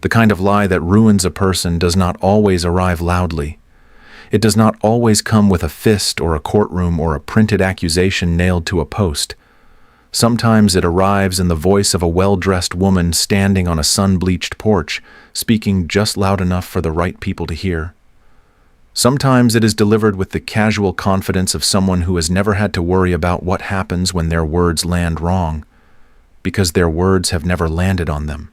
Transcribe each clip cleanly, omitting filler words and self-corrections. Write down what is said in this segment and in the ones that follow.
The kind of lie that ruins a person does not always arrive loudly. It does not always come with a fist or a courtroom or a printed accusation nailed to a post. Sometimes it arrives in the voice of a well-dressed woman standing on a sun-bleached porch, speaking just loud enough for the right people to hear. Sometimes it is delivered with the casual confidence of someone who has never had to worry about what happens when their words land wrong, because their words have never landed on them.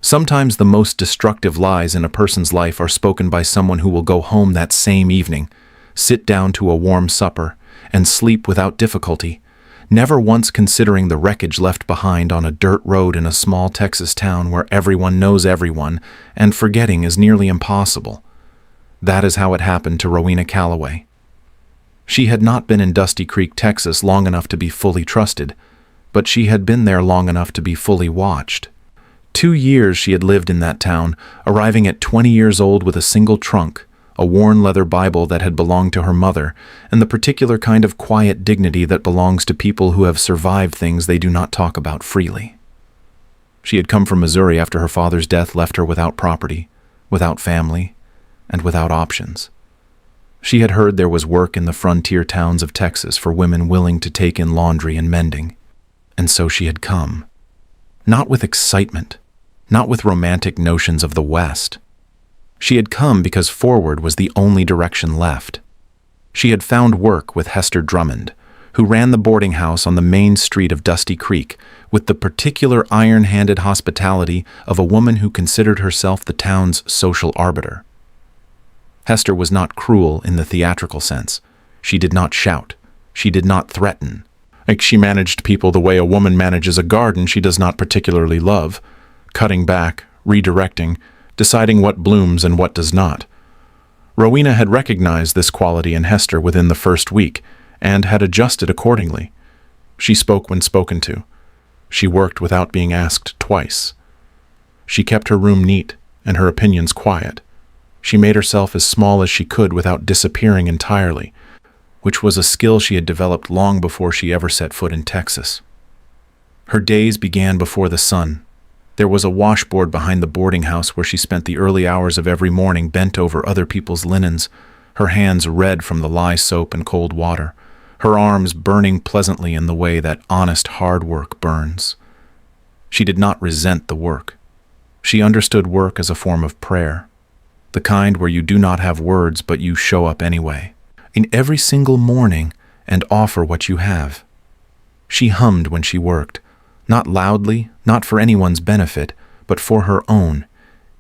Sometimes the most destructive lies in a person's life are spoken by someone who will go home that same evening, sit down to a warm supper, and sleep without difficulty, never once considering the wreckage left behind on a dirt road in a small Texas town where everyone knows everyone, and forgetting is nearly impossible. That is how it happened to Rowena Calloway. She had not been in Dusty Creek, Texas long enough to be fully trusted, but she had been there long enough to be fully watched. 2 years she had lived in that town, arriving at 20 years old with a single trunk, a worn leather Bible that had belonged to her mother, and the particular kind of quiet dignity that belongs to people who have survived things they do not talk about freely. She had come from Missouri after her father's death left her without property, without family, and without options. She had heard there was work in the frontier towns of Texas for women willing to take in laundry and mending, and so she had come. Not with excitement, not with romantic notions of the West. She had come because forward was the only direction left. She had found work with Hester Drummond, who ran the boarding house on the main street of Dusty Creek with the particular iron-handed hospitality of a woman who considered herself the town's social arbiter. Hester was not cruel in the theatrical sense. She did not shout. She did not threaten. She managed people the way a woman manages a garden she does not particularly love, cutting back, redirecting, deciding what blooms and what does not. Rowena had recognized this quality in Hester within the first week and had adjusted accordingly. She spoke when spoken to. She worked without being asked twice. She kept her room neat and her opinions quiet. She made herself as small as she could without disappearing entirely, which was a skill she had developed long before she ever set foot in Texas. Her days began before the sun. There was a washboard behind the boarding house where she spent the early hours of every morning bent over other people's linens, her hands red from the lye soap and cold water, her arms burning pleasantly in the way that honest hard work burns. She did not resent the work. She understood work as a form of prayer, the kind where you do not have words but you show up anyway, in every single morning, and offer what you have. She hummed when she worked, not loudly, not for anyone's benefit, but for her own,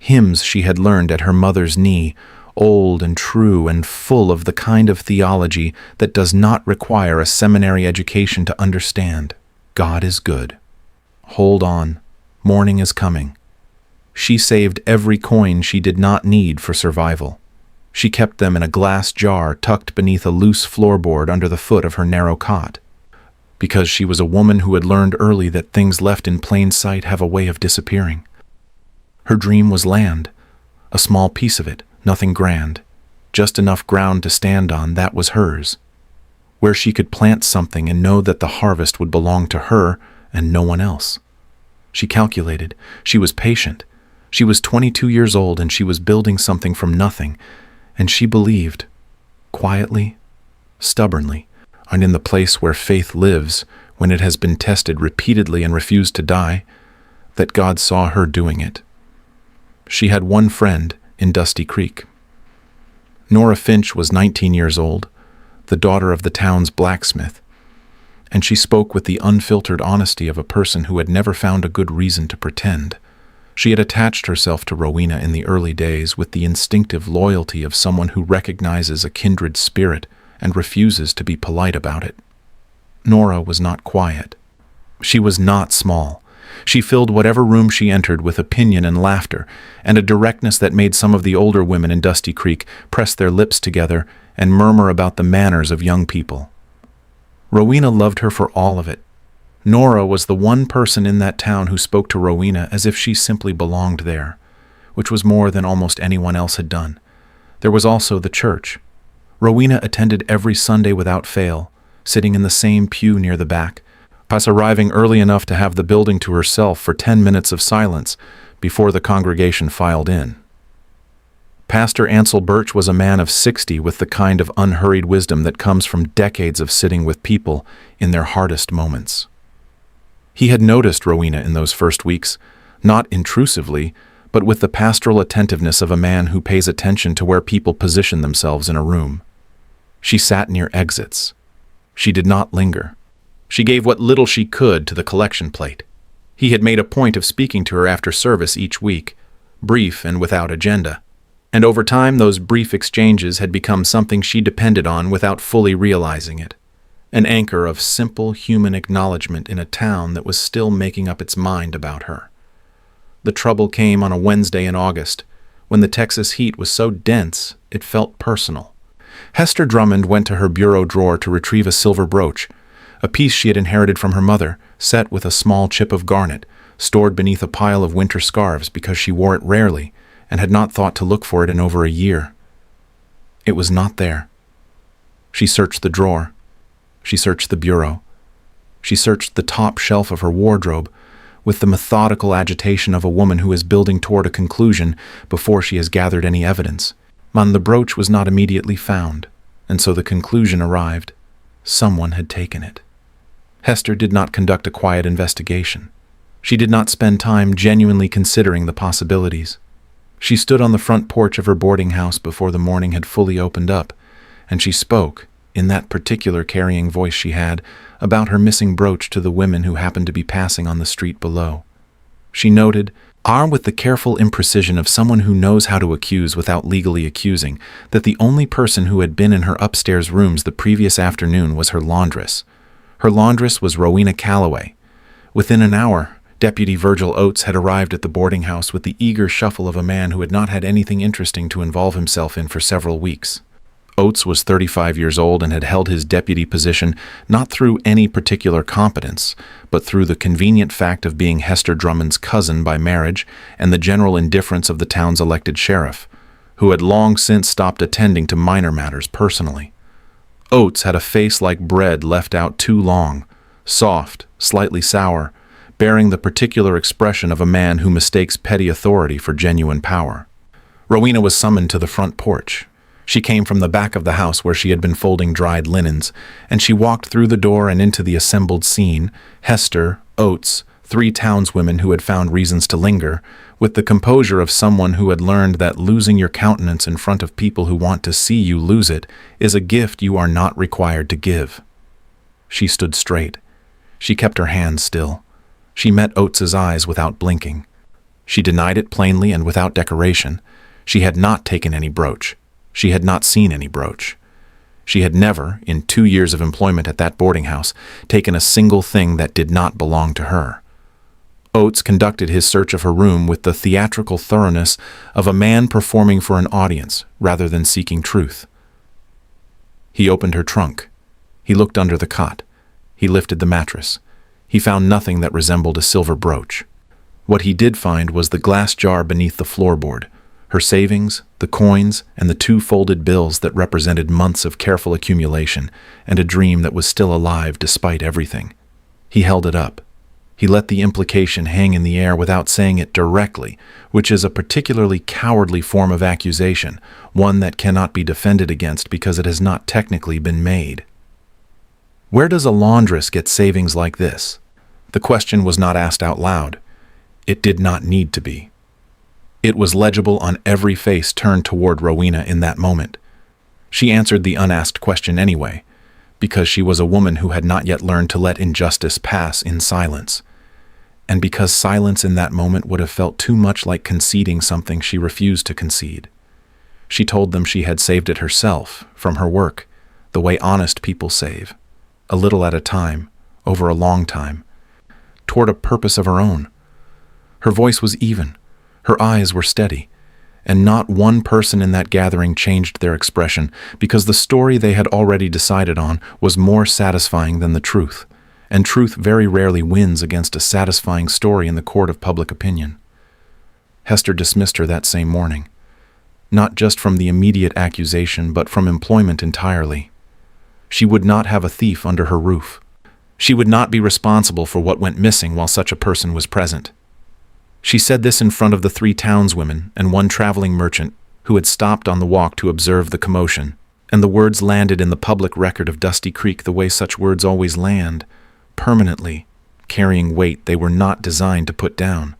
hymns she had learned at her mother's knee, old and true and full of the kind of theology that does not require a seminary education to understand. God is good. Hold on. Morning is coming. She saved every coin she did not need for survival. She kept them in a glass jar tucked beneath a loose floorboard under the foot of her narrow cot, because she was a woman who had learned early that things left in plain sight have a way of disappearing. Her dream was land, a small piece of it, nothing grand, just enough ground to stand on, that was hers, where she could plant something and know that the harvest would belong to her and no one else. She calculated. She was patient. She was 22 years old and she was building something from nothing, and she believed, quietly, stubbornly, and in the place where faith lives when it has been tested repeatedly and refused to die, that God saw her doing it. She had one friend in Dusty Creek. Nora Finch was 19 years old, the daughter of the town's blacksmith, and she spoke with the unfiltered honesty of a person who had never found a good reason to pretend. She had attached herself to Rowena in the early days with the instinctive loyalty of someone who recognizes a kindred spirit and refuses to be polite about it. Nora was not quiet. She was not small. She filled whatever room she entered with opinion and laughter, and a directness that made some of the older women in Dusty Creek press their lips together and murmur about the manners of young people. Rowena loved her for all of it. Nora was the one person in that town who spoke to Rowena as if she simply belonged there, which was more than almost anyone else had done. There was also the church. Rowena attended every Sunday without fail, sitting in the same pew near the back, arriving early enough to have the building to herself for 10 minutes of silence, before the congregation filed in. Pastor Ansel Birch was a man of 60 with the kind of unhurried wisdom that comes from decades of sitting with people in their hardest moments. He had noticed Rowena in those first weeks, not intrusively, but with the pastoral attentiveness of a man who pays attention to where people position themselves in a room. She sat near exits. She did not linger. She gave what little she could to the collection plate. He had made a point of speaking to her after service each week, brief and without agenda. And over time, those brief exchanges had become something she depended on without fully realizing it. An anchor of simple human acknowledgement in a town that was still making up its mind about her. The trouble came on a Wednesday in August, when the Texas heat was so dense it felt personal. Hester Drummond went to her bureau drawer to retrieve a silver brooch, a piece she had inherited from her mother, set with a small chip of garnet, stored beneath a pile of winter scarves because she wore it rarely and had not thought to look for it in over a year. It was not there. She searched the drawer. She searched the bureau. She searched the top shelf of her wardrobe with the methodical agitation of a woman who is building toward a conclusion before she has gathered any evidence. The brooch was not immediately found, and so the conclusion arrived. Someone had taken it. Hester did not conduct a quiet investigation. She did not spend time genuinely considering the possibilities. She stood on the front porch of her boarding house before the morning had fully opened up, and she spoke, in that particular carrying voice she had, about her missing brooch to the women who happened to be passing on the street below. She noted, armed with the careful imprecision of someone who knows how to accuse without legally accusing, that the only person who had been in her upstairs rooms the previous afternoon was her laundress. Her laundress was Rowena Calloway. Within an hour, Deputy Virgil Oates had arrived at the boarding house with the eager shuffle of a man who had not had anything interesting to involve himself in for several weeks. Oates was 35 years old and had held his deputy position not through any particular competence, but through the convenient fact of being Hester Drummond's cousin by marriage and the general indifference of the town's elected sheriff, who had long since stopped attending to minor matters personally. Oates had a face like bread left out too long, soft, slightly sour, bearing the particular expression of a man who mistakes petty authority for genuine power. Rowena was summoned to the front porch. She came from the back of the house where she had been folding dried linens, and she walked through the door and into the assembled scene, Hester, Oates, 3 townswomen who had found reasons to linger, with the composure of someone who had learned that losing your countenance in front of people who want to see you lose it is a gift you are not required to give. She stood straight. She kept her hands still. She met Oates's eyes without blinking. She denied it plainly and without decoration. She had not taken any brooch. She had not seen any brooch. She had never, in 2 years of employment at that boarding house, taken a single thing that did not belong to her. Oates conducted his search of her room with the theatrical thoroughness of a man performing for an audience rather than seeking truth. He opened her trunk. He looked under the cot. He lifted the mattress. He found nothing that resembled a silver brooch. What he did find was the glass jar beneath the floorboard, her savings, the coins, and the 2 folded bills that represented months of careful accumulation and a dream that was still alive despite everything. He held it up. He let the implication hang in the air without saying it directly, which is a particularly cowardly form of accusation, one that cannot be defended against because it has not technically been made. Where does a laundress get savings like this? The question was not asked out loud. It did not need to be. It was legible on every face turned toward Rowena in that moment. She answered the unasked question anyway, because she was a woman who had not yet learned to let injustice pass in silence, and because silence in that moment would have felt too much like conceding something she refused to concede. She told them she had saved it herself, from her work, the way honest people save, a little at a time, over a long time, toward a purpose of her own. Her voice was even. Her eyes were steady, and not one person in that gathering changed their expression because the story they had already decided on was more satisfying than the truth, and truth very rarely wins against a satisfying story in the court of public opinion. Hester dismissed her that same morning, not just from the immediate accusation but from employment entirely. She would not have a thief under her roof. She would not be responsible for what went missing while such a person was present. She said this in front of the 3 townswomen and one traveling merchant who had stopped on the walk to observe the commotion, and the words landed in the public record of Dusty Creek the way such words always land, permanently, carrying weight they were not designed to put down.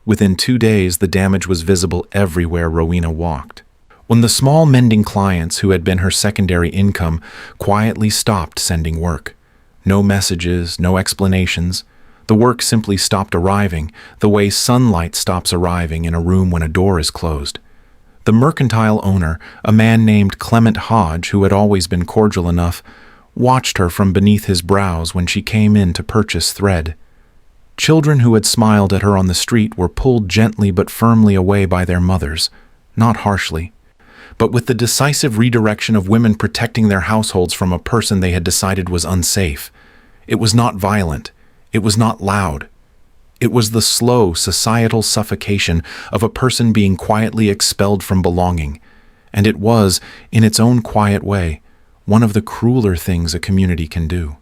Within 2 days, the damage was visible everywhere Rowena walked. When the small mending clients who had been her secondary income quietly stopped sending work. No messages, no explanations. The work simply stopped arriving, the way sunlight stops arriving in a room when a door is closed. The mercantile owner, a man named Clement Hodge, who had always been cordial enough, watched her from beneath his brows when she came in to purchase thread. Children who had smiled at her on the street were pulled gently but firmly away by their mothers, not harshly, but with the decisive redirection of women protecting their households from a person they had decided was unsafe. It was not violent. It was not loud. It was the slow, societal suffocation of a person being quietly expelled from belonging, and it was, in its own quiet way, one of the crueler things a community can do.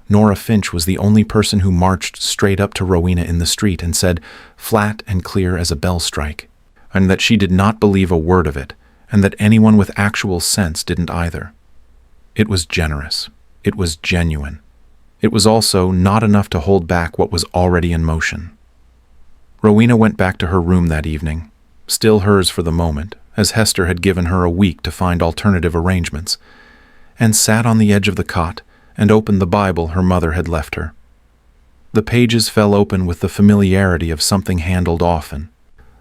Nora Finch was the only person who marched straight up to Rowena in the street and said, flat and clear as a bell strike, and that she did not believe a word of it, and that anyone with actual sense didn't either. It was generous. It was genuine. It was also not enough to hold back what was already in motion. Rowena went back to her room that evening, still hers for the moment, as Hester had given her a week to find alternative arrangements, and sat on the edge of the cot and opened the Bible her mother had left her. The pages fell open with the familiarity of something handled often,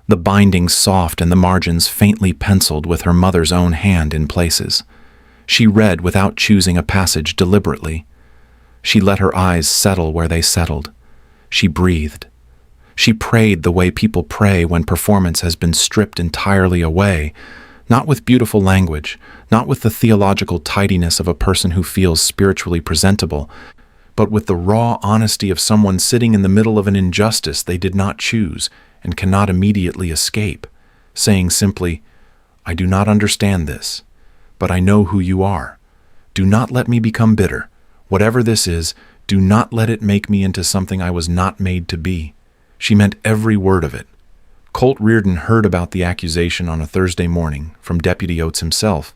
the binding soft and the margins faintly penciled with her mother's own hand in places. She read without choosing a passage deliberately. She let her eyes settle where they settled. She breathed. She prayed the way people pray when performance has been stripped entirely away, not with beautiful language, not with the theological tidiness of a person who feels spiritually presentable, but with the raw honesty of someone sitting in the middle of an injustice they did not choose and cannot immediately escape, saying simply, I do not understand this, but I know who you are. Do not let me become bitter. Whatever this is, do not let it make me into something I was not made to be. She meant every word of it. Colt Reardon heard about the accusation on a Thursday morning from Deputy Oates himself,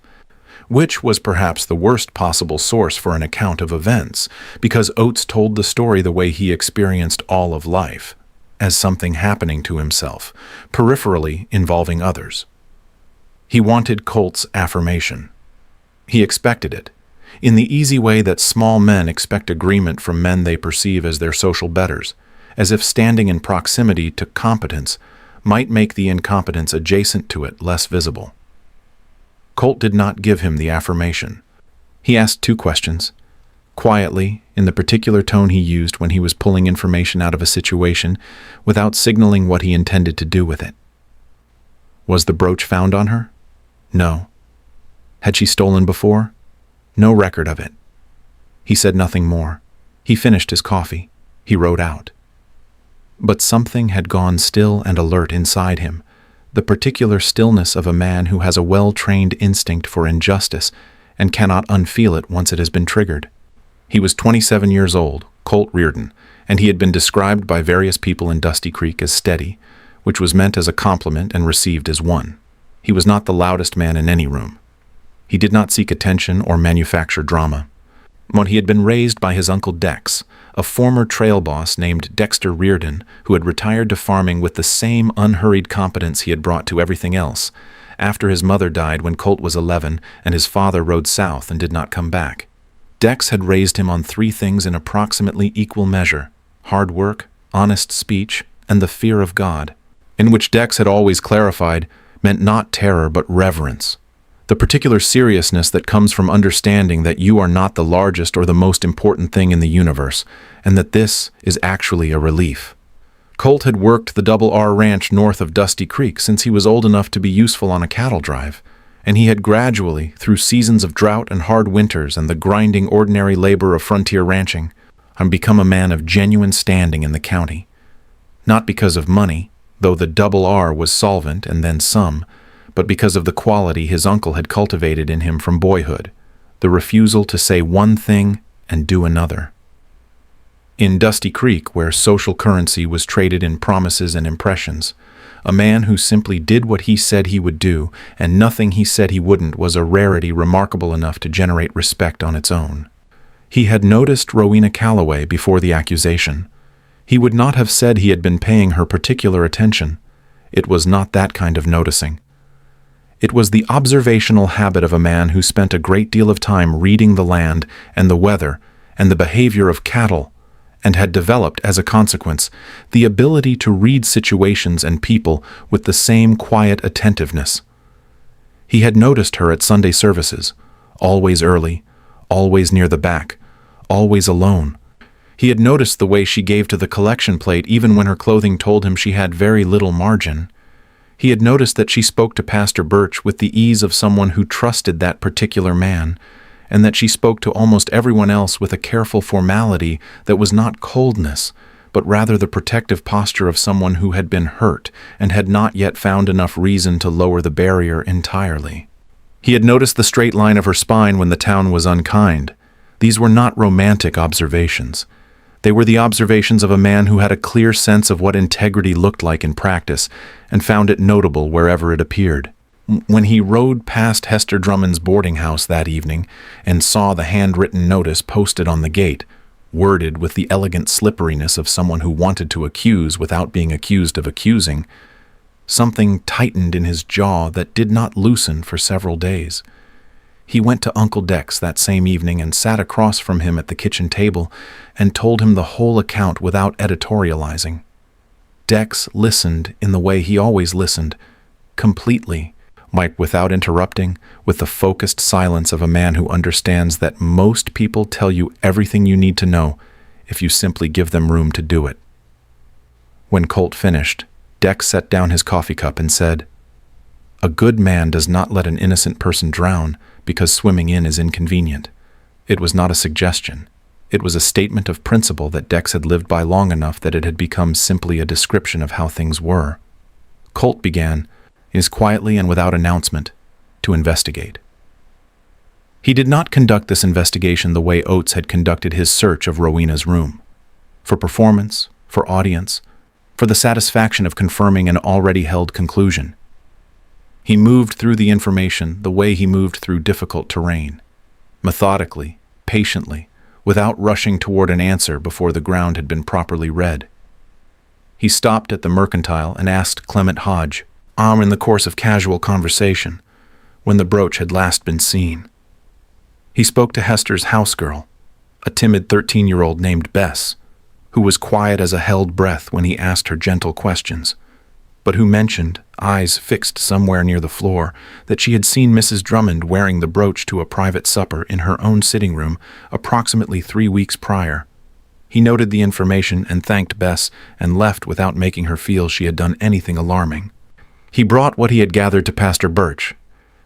which was perhaps the worst possible source for an account of events, because Oates told the story the way he experienced all of life, as something happening to himself, peripherally involving others. He wanted Colt's affirmation. He expected it, in the easy way that small men expect agreement from men they perceive as their social betters, as if standing in proximity to competence might make the incompetence adjacent to it less visible. Colt did not give him the affirmation. He asked 2 questions, quietly, in the particular tone he used when he was pulling information out of a situation without signaling what he intended to do with it. Was the brooch found on her? No. Had she stolen before? No record of it. He said nothing more. He finished his coffee. He wrote out. But something had gone still and alert inside him, the particular stillness of a man who has a well-trained instinct for injustice and cannot unfeel it once it has been triggered. He was 27 years old, Colt Reardon, and he had been described by various people in Dusty Creek as steady, which was meant as a compliment and received as one. He was not the loudest man in any room. He did not seek attention or manufacture drama. But he had been raised by his uncle Dex, a former trail boss named Dexter Reardon, who had retired to farming with the same unhurried competence he had brought to everything else, after his mother died when Colt was 11 and his father rode south and did not come back. Dex had raised him on 3 things in approximately equal measure: hard work, honest speech, and the fear of God, in which Dex had always clarified meant not terror but reverence. The particular seriousness that comes from understanding that you are not the largest or the most important thing in the universe, and that this is actually a relief. Colt had worked the Double R Ranch north of Dusty Creek since he was old enough to be useful on a cattle drive, and he had gradually, through seasons of drought and hard winters and the grinding ordinary labor of frontier ranching, become a man of genuine standing in the county. Not because of money, though the Double R was solvent and then some, but because of the quality his uncle had cultivated in him from boyhood, the refusal to say one thing and do another. In Dusty Creek, where social currency was traded in promises and impressions, a man who simply did what he said he would do, and nothing he said he wouldn't, was a rarity remarkable enough to generate respect on its own. He had noticed Rowena Calloway before the accusation. He would not have said he had been paying her particular attention. It was not that kind of noticing. It was the observational habit of a man who spent a great deal of time reading the land and the weather and the behavior of cattle, and had developed, as a consequence, the ability to read situations and people with the same quiet attentiveness. He had noticed her at Sunday services, always early, always near the back, always alone. He had noticed the way she gave to the collection plate even when her clothing told him she had very little margin. He had noticed that she spoke to Pastor Birch with the ease of someone who trusted that particular man, and that she spoke to almost everyone else with a careful formality that was not coldness, but rather the protective posture of someone who had been hurt and had not yet found enough reason to lower the barrier entirely. He had noticed the straight line of her spine when the town was unkind. These were not romantic observations. They were the observations of a man who had a clear sense of what integrity looked like in practice and found it notable wherever it appeared. When he rode past Hester Drummond's boarding house that evening and saw the handwritten notice posted on the gate, worded with the elegant slipperiness of someone who wanted to accuse without being accused of accusing, something tightened in his jaw that did not loosen for several days. He went to Uncle Dex that same evening and sat across from him at the kitchen table and told him the whole account without editorializing. Dex listened in the way he always listened, completely, without interrupting, with the focused silence of a man who understands that most people tell you everything you need to know if you simply give them room to do it. When Colt finished, Dex set down his coffee cup and said, "A good man does not let an innocent person drown because swimming in is inconvenient." It was not a suggestion. It was a statement of principle that Dex had lived by long enough that it had become simply a description of how things were. Colt began, as quietly and without announcement, to investigate. He did not conduct this investigation the way Oates had conducted his search of Rowena's room. For performance, for audience, for the satisfaction of confirming an already held conclusion. He moved through the information the way he moved through difficult terrain, methodically, patiently, without rushing toward an answer before the ground had been properly read. He stopped at the Mercantile and asked Clement Hodge, in the course of casual conversation, when the brooch had last been seen. He spoke to Hester's house girl, a timid 13-year-old named Bess, who was quiet as a held breath when he asked her gentle questions, but who mentioned, eyes fixed somewhere near the floor, that she had seen Mrs. Drummond wearing the brooch to a private supper in her own sitting room approximately 3 weeks prior. He noted the information and thanked Bess and left without making her feel she had done anything alarming. He brought what he had gathered to Pastor Birch,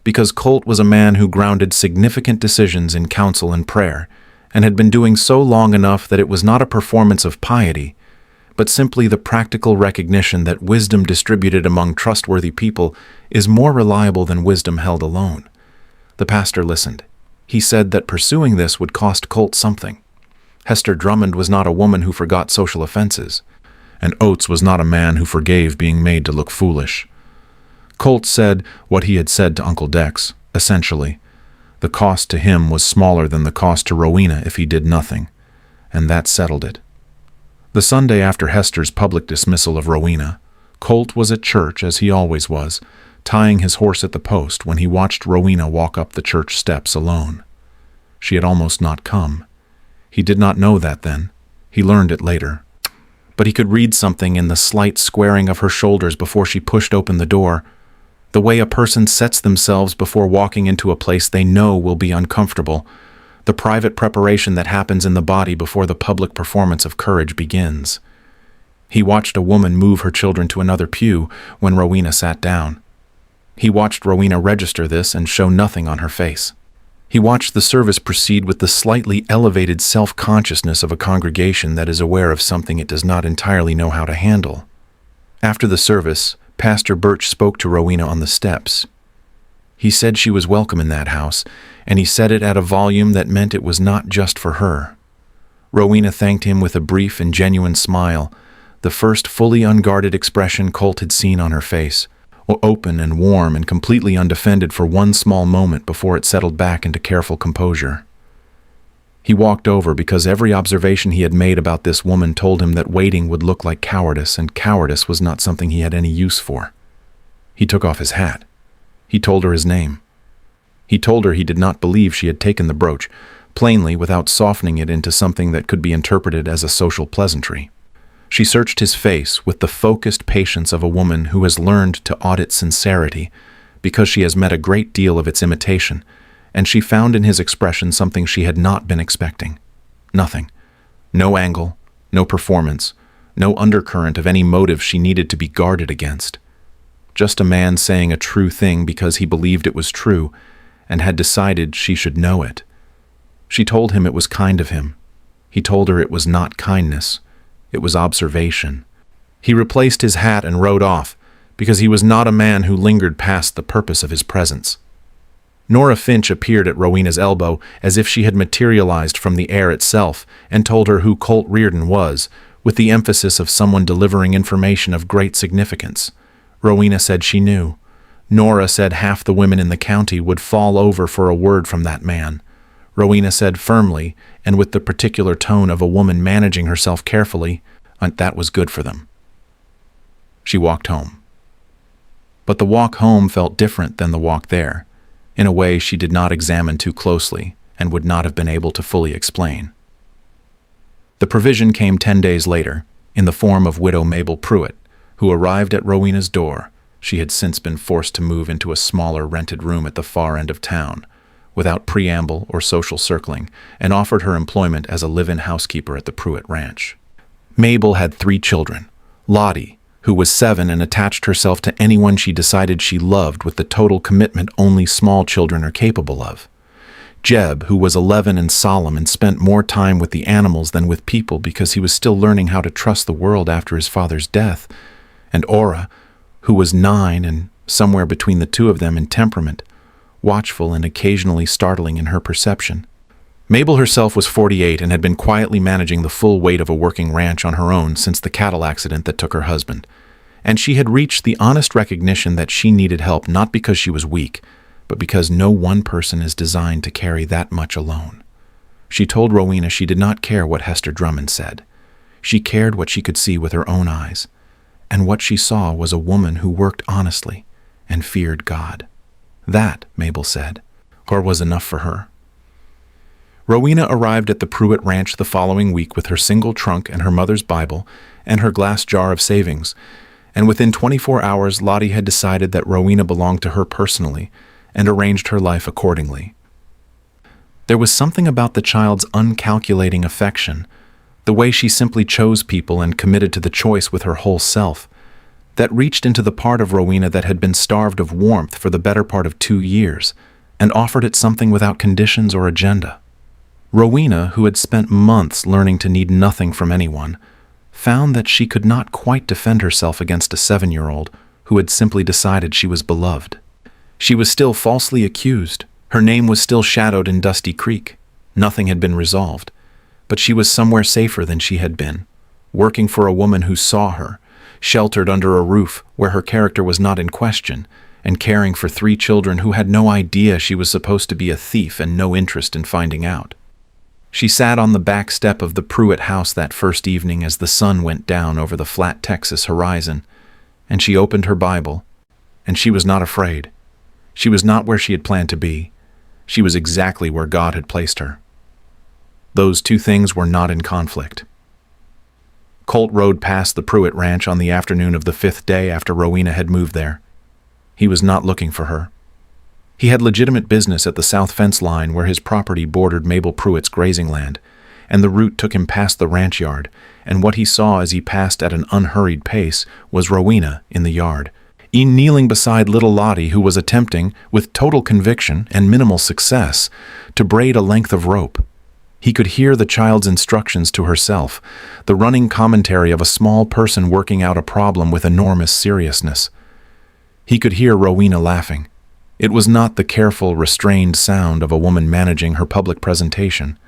because Colt was a man who grounded significant decisions in counsel and prayer, and had been doing so long enough that it was not a performance of piety, but simply the practical recognition that wisdom distributed among trustworthy people is more reliable than wisdom held alone. The pastor listened. He said that pursuing this would cost Colt something. Hester Drummond was not a woman who forgot social offenses, and Oates was not a man who forgave being made to look foolish. Colt said what he had said to Uncle Dex, essentially. The cost to him was smaller than the cost to Rowena if he did nothing, and that settled it. The Sunday after Hester's public dismissal of Rowena, Colt was at church as he always was, tying his horse at the post when he watched Rowena walk up the church steps alone. She had almost not come. He did not know that then. He learned it later. But he could read something in the slight squaring of her shoulders before she pushed open the door, the way a person sets themselves before walking into a place they know will be uncomfortable, the private preparation that happens in the body before the public performance of courage begins. He watched a woman move her children to another pew when Rowena sat down. He watched Rowena register this and show nothing on her face. He watched the service proceed with the slightly elevated self-consciousness of a congregation that is aware of something it does not entirely know how to handle. After the service, Pastor Birch spoke to Rowena on the steps. He said she was welcome in that house, and he said it at a volume that meant it was not just for her. Rowena thanked him with a brief and genuine smile, the first fully unguarded expression Colt had seen on her face, open and warm and completely undefended for one small moment before it settled back into careful composure. He walked over because every observation he had made about this woman told him that waiting would look like cowardice, and cowardice was not something he had any use for. He took off his hat. He told her his name. He told her he did not believe she had taken the brooch, plainly without softening it into something that could be interpreted as a social pleasantry. She searched his face with the focused patience of a woman who has learned to audit sincerity because she has met a great deal of its imitation, and she found in his expression something she had not been expecting. Nothing. No angle, no performance, no undercurrent of any motive she needed to be guarded against. Just a man saying a true thing because he believed it was true and had decided she should know it. She told him it was kind of him. He told her it was not kindness. It was observation. He replaced his hat and rode off, because he was not a man who lingered past the purpose of his presence. Nora Finch appeared at Rowena's elbow as if she had materialized from the air itself and told her who Colt Reardon was, with the emphasis of someone delivering information of great significance. Rowena said she knew. Nora said half the women in the county would fall over for a word from that man. Rowena said firmly, and with the particular tone of a woman managing herself carefully, that was good for them. She walked home. But the walk home felt different than the walk there, in a way she did not examine too closely and would not have been able to fully explain. The provision came 10 days later, in the form of widow Mabel Pruitt, who arrived at Rowena's door. She had since been forced to move into a smaller rented room at the far end of town, without preamble or social circling, and offered her employment as a live-in housekeeper at the Pruitt Ranch. Mabel had 3 children. Lottie, who was 7 and attached herself to anyone she decided she loved with the total commitment only small children are capable of. Jeb, who was 11 and solemn and spent more time with the animals than with people because he was still learning how to trust the world after his father's death. And Aura, who was 9 and somewhere between the two of them in temperament, watchful and occasionally startling in her perception. Mabel herself was 48 and had been quietly managing the full weight of a working ranch on her own since the cattle accident that took her husband, and she had reached the honest recognition that she needed help not because she was weak, but because no one person is designed to carry that much alone. She told Rowena she did not care what Hester Drummond said. She cared what she could see with her own eyes, and what she saw was a woman who worked honestly and feared God. That, Mabel said, or was enough for her. Rowena arrived at the Pruitt Ranch the following week with her single trunk and her mother's Bible and her glass jar of savings, and within 24 hours Lottie had decided that Rowena belonged to her personally and arranged her life accordingly. There was something about the child's uncalculating affection, the way she simply chose people and committed to the choice with her whole self, that reached into the part of Rowena that had been starved of warmth for the better part of 2 years, and offered it something without conditions or agenda. Rowena, who had spent months learning to need nothing from anyone, found that she could not quite defend herself against a 7-year-old who had simply decided she was beloved. She was still falsely accused. Her name was still shadowed in Dusty Creek. Nothing had been resolved, but she was somewhere safer than she had been, working for a woman who saw her, sheltered under a roof where her character was not in question, and caring for 3 children who had no idea she was supposed to be a thief and no interest in finding out. She sat on the back step of the Pruitt house that first evening as the sun went down over the flat Texas horizon, and she opened her Bible, and she was not afraid. She was not where she had planned to be. She was exactly where God had placed her. Those 2 things were not in conflict. Colt rode past the Pruitt Ranch on the afternoon of the 5th day after Rowena had moved there. He was not looking for her. He had legitimate business at the south fence line where his property bordered Mabel Pruitt's grazing land, and the route took him past the ranch yard, and what he saw as he passed at an unhurried pace was Rowena in the yard, kneeling beside little Lottie, who was attempting, with total conviction and minimal success, to braid a length of rope. He could hear the child's instructions to herself, the running commentary of a small person working out a problem with enormous seriousness. He could hear Rowena laughing. It was not the careful, restrained sound of a woman managing her public presentation.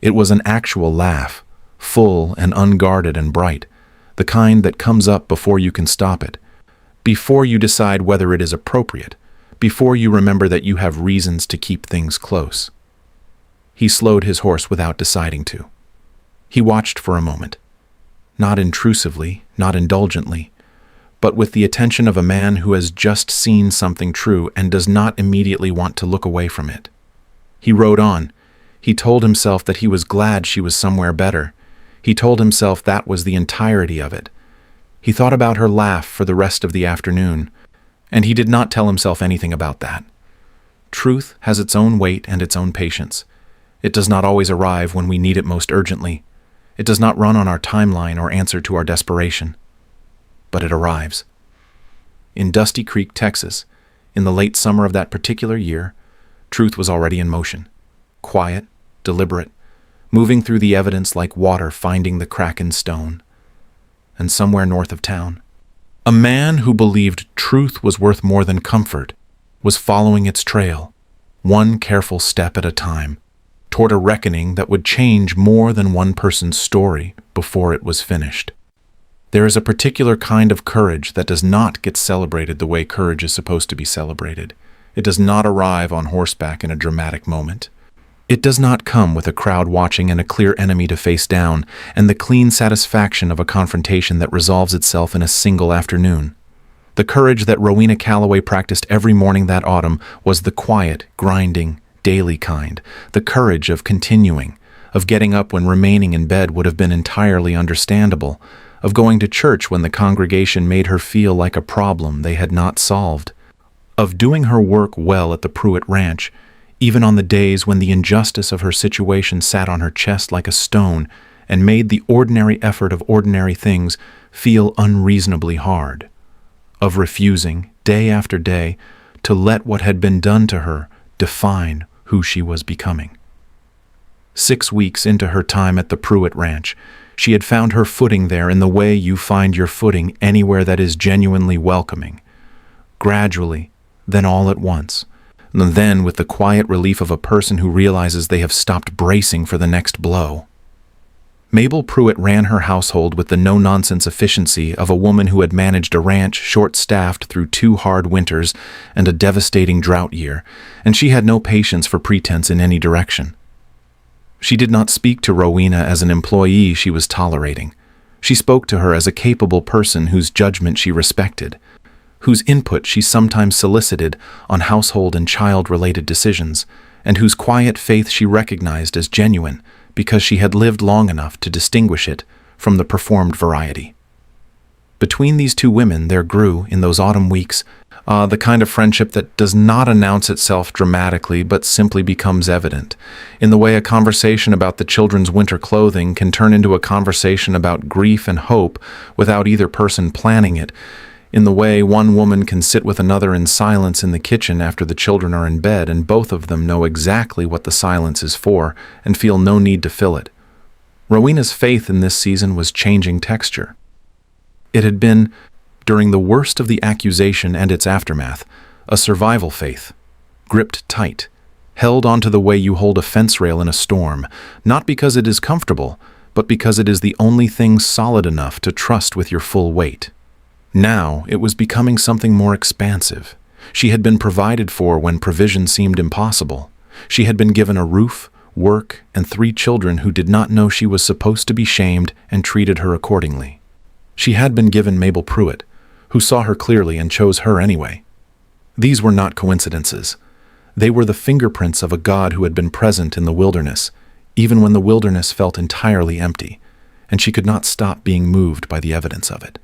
It was an actual laugh, full and unguarded and bright, the kind that comes up before you can stop it, before you decide whether it is appropriate, before you remember that you have reasons to keep things close. He slowed his horse without deciding to. He watched for a moment, not intrusively, not indulgently, but with the attention of a man who has just seen something true and does not immediately want to look away from it. He rode on. He told himself that he was glad she was somewhere better. He told himself that was the entirety of it. He thought about her laugh for the rest of the afternoon, and he did not tell himself anything about that. Truth has its own weight and its own patience. It does not always arrive when we need it most urgently. It does not run on our timeline or answer to our desperation. But it arrives. In Dusty Creek, Texas, in the late summer of that particular year, truth was already in motion. Quiet, deliberate, moving through the evidence like water finding the crack in stone. And somewhere north of town, a man who believed truth was worth more than comfort was following its trail, one careful step at a time, toward a reckoning that would change more than one person's story before it was finished. There is a particular kind of courage that does not get celebrated the way courage is supposed to be celebrated. It does not arrive on horseback in a dramatic moment. It does not come with a crowd watching and a clear enemy to face down, and the clean satisfaction of a confrontation that resolves itself in a single afternoon. The courage that Rowena Calloway practiced every morning that autumn was the quiet, grinding, daily kind, the courage of continuing, of getting up when remaining in bed would have been entirely understandable, of going to church when the congregation made her feel like a problem they had not solved, of doing her work well at the Pruitt Ranch, even on the days when the injustice of her situation sat on her chest like a stone and made the ordinary effort of ordinary things feel unreasonably hard, of refusing, day after day, to let what had been done to her define who she was becoming. 6 weeks into her time at the Pruitt Ranch, she had found her footing there in the way you find your footing anywhere that is genuinely welcoming. Gradually, then all at once, and then with the quiet relief of a person who realizes they have stopped bracing for the next blow. Mabel Pruitt ran her household with the no-nonsense efficiency of a woman who had managed a ranch short-staffed through 2 hard winters and a devastating drought year, and she had no patience for pretense in any direction. She did not speak to Rowena as an employee she was tolerating. She spoke to her as a capable person whose judgment she respected, whose input she sometimes solicited on household and child-related decisions, and whose quiet faith she recognized as genuine because she had lived long enough to distinguish it from the performed variety. Between these two women there grew, in those autumn weeks, the kind of friendship that does not announce itself dramatically but simply becomes evident, in the way a conversation about the children's winter clothing can turn into a conversation about grief and hope without either person planning it, in the way one woman can sit with another in silence in the kitchen after the children are in bed and both of them know exactly what the silence is for and feel no need to fill it. Rowena's faith in this season was changing texture. It had been, during the worst of the accusation and its aftermath, a survival faith, gripped tight, held onto the way you hold a fence rail in a storm, not because it is comfortable, but because it is the only thing solid enough to trust with your full weight. Now it was becoming something more expansive. She had been provided for when provision seemed impossible. She had been given a roof, work, and 3 children who did not know she was supposed to be shamed and treated her accordingly. She had been given Mabel Pruitt, who saw her clearly and chose her anyway. These were not coincidences. They were the fingerprints of a God who had been present in the wilderness, even when the wilderness felt entirely empty, and she could not stop being moved by the evidence of it.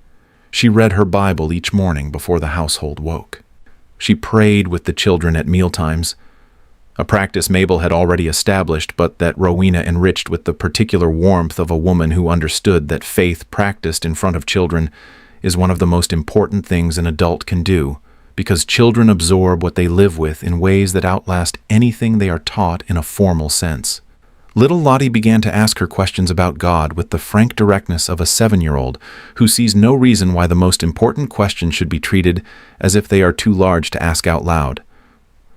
She read her Bible each morning before the household woke. She prayed with the children at mealtimes, a practice Mabel had already established, but that Rowena enriched with the particular warmth of a woman who understood that faith practiced in front of children is one of the most important things an adult can do, because children absorb what they live with in ways that outlast anything they are taught in a formal sense. Little Lottie began to ask her questions about God with the frank directness of a 7-year-old who sees no reason why the most important questions should be treated as if they are too large to ask out loud.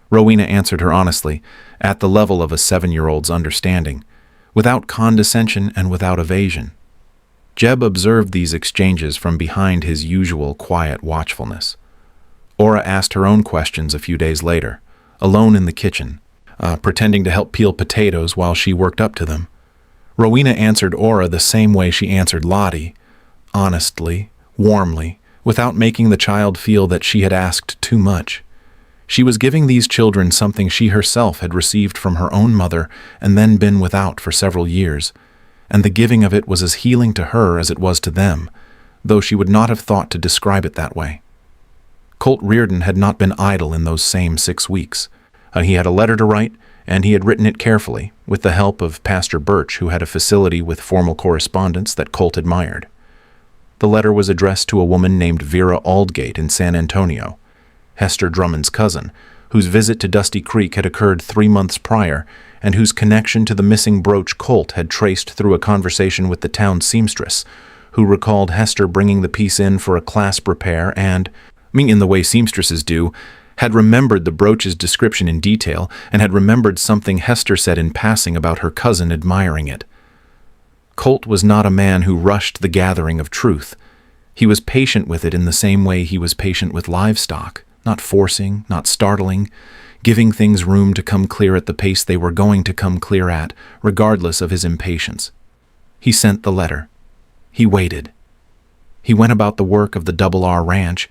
Rowena answered her honestly, at the level of a 7-year-old's understanding, without condescension and without evasion. Jeb observed these exchanges from behind his usual quiet watchfulness. Ora asked her own questions a few days later, alone in the kitchen, pretending to help peel potatoes while she worked up to them. Rowena answered Ora the same way she answered Lottie, honestly, warmly, without making the child feel that she had asked too much. She was giving these children something she herself had received from her own mother and then been without for several years, and the giving of it was as healing to her as it was to them, though she would not have thought to describe it that way. Colt Reardon had not been idle in those same 6 weeks. He had a letter to write, and he had written it carefully, with the help of Pastor Birch, who had a facility with formal correspondence that Colt admired. The letter was addressed to a woman named Vera Aldgate in San Antonio, Hester Drummond's cousin, whose visit to Dusty Creek had occurred 3 months prior, and whose connection to the missing brooch Colt had traced through a conversation with the town seamstress, who recalled Hester bringing the piece in for a clasp repair and, in the way seamstresses do, had remembered the brooch's description in detail and had remembered something Hester said in passing about her cousin admiring it. Colt was not a man who rushed the gathering of truth. He was patient with it in the same way he was patient with livestock, not forcing, not startling, giving things room to come clear at the pace they were going to come clear at, regardless of his impatience. He sent the letter. He waited. He went about the work of the Double R Ranch,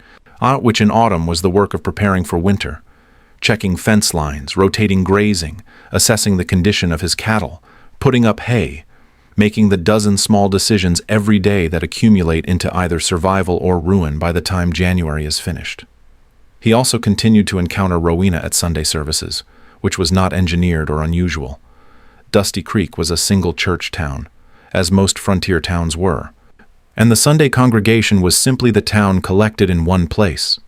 which in autumn was the work of preparing for winter, checking fence lines, rotating grazing, assessing the condition of his cattle, putting up hay, making the dozen small decisions every day that accumulate into either survival or ruin by the time January is finished. He also continued to encounter Rowena at Sunday services, which was not engineered or unusual. Dusty Creek was a single church town, as most frontier towns were, and the Sunday congregation was simply the town collected in one place.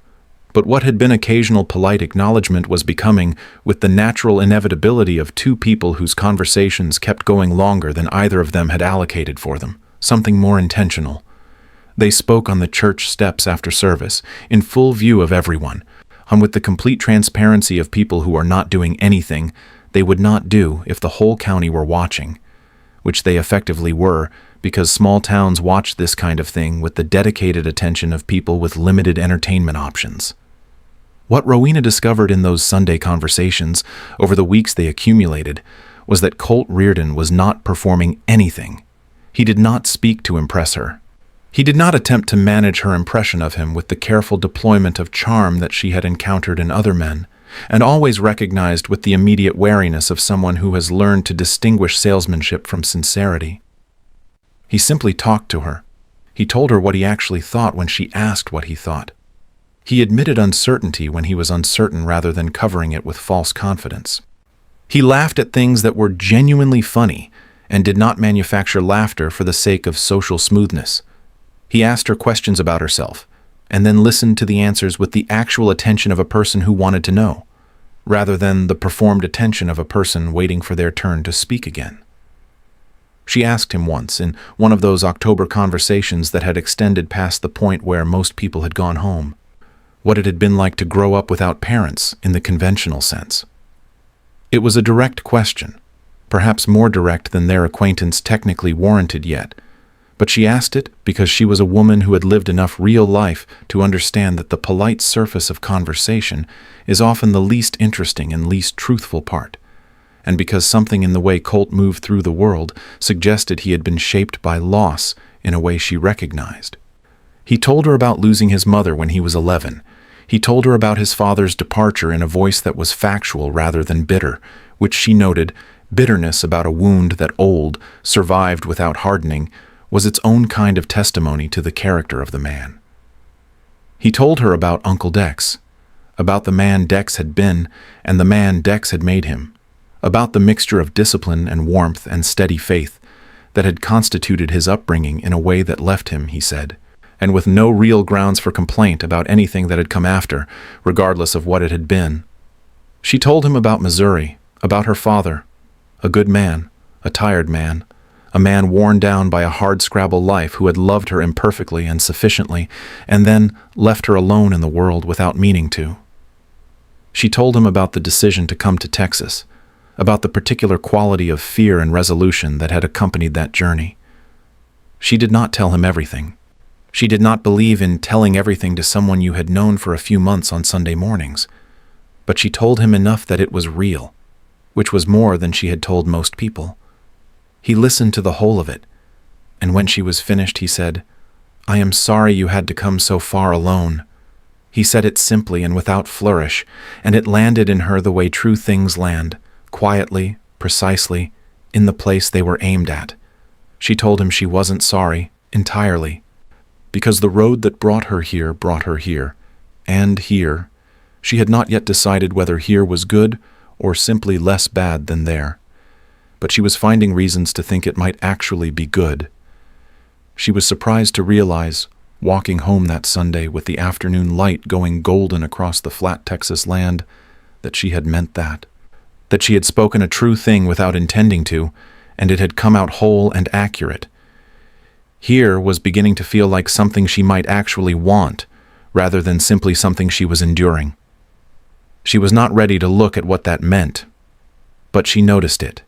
But what had been occasional polite acknowledgement was becoming, with the natural inevitability of two people whose conversations kept going longer than either of them had allocated for them, something more intentional. They spoke on the church steps after service, in full view of everyone, and with the complete transparency of people who are not doing anything they would not do if the whole county were watching, which they effectively were, because small towns watch this kind of thing with the dedicated attention of people with limited entertainment options. What Rowena discovered in those Sunday conversations, over the weeks they accumulated, was that Colt Reardon was not performing anything. He did not speak to impress her. He did not attempt to manage her impression of him with the careful deployment of charm that she had encountered in other men, and always recognized with the immediate wariness of someone who has learned to distinguish salesmanship from sincerity. He simply talked to her. He told her what he actually thought when she asked what he thought. He admitted uncertainty when he was uncertain rather than covering it with false confidence. He laughed at things that were genuinely funny and did not manufacture laughter for the sake of social smoothness. He asked her questions about herself and then listened to the answers with the actual attention of a person who wanted to know, rather than the performed attention of a person waiting for their turn to speak again. She asked him once, in one of those October conversations that had extended past the point where most people had gone home, what it had been like to grow up without parents in the conventional sense. It was a direct question, perhaps more direct than their acquaintance technically warranted yet, but she asked it because she was a woman who had lived enough real life to understand that the polite surface of conversation is often the least interesting and least truthful part, and because something in the way Colt moved through the world suggested he had been shaped by loss in a way she recognized. He told her about losing his mother when he was 11. He told her about his father's departure in a voice that was factual rather than bitter, which she noted, bitterness about a wound that old, survived without hardening, was its own kind of testimony to the character of the man. He told her about Uncle Dex, about the man Dex had been and the man Dex had made him, about the mixture of discipline and warmth and steady faith that had constituted his upbringing in a way that left him, he said, and with no real grounds for complaint about anything that had come after, regardless of what it had been. She told him about Missouri, about her father, a good man, a tired man, a man worn down by a hard-scrabble life who had loved her imperfectly and sufficiently, and then left her alone in the world without meaning to. She told him about the decision to come to Texas, about the particular quality of fear and resolution that had accompanied that journey. She did not tell him everything. She did not believe in telling everything to someone you had known for a few months on Sunday mornings, but she told him enough that it was real, which was more than she had told most people. He listened to the whole of it, and when she was finished, he said, "I am sorry you had to come so far alone." He said it simply and without flourish, and it landed in her the way true things land, quietly, precisely, in the place they were aimed at. She told him she wasn't sorry, entirely, because the road that brought her here, and here. She had not yet decided whether here was good or simply less bad than there, but she was finding reasons to think it might actually be good. She was surprised to realize, walking home that Sunday with the afternoon light going golden across the flat Texas land, that she had meant that she had spoken a true thing without intending to, and it had come out whole and accurate. Here was beginning to feel like something she might actually want, rather than simply something she was enduring. She was not ready to look at what that meant, but she noticed it.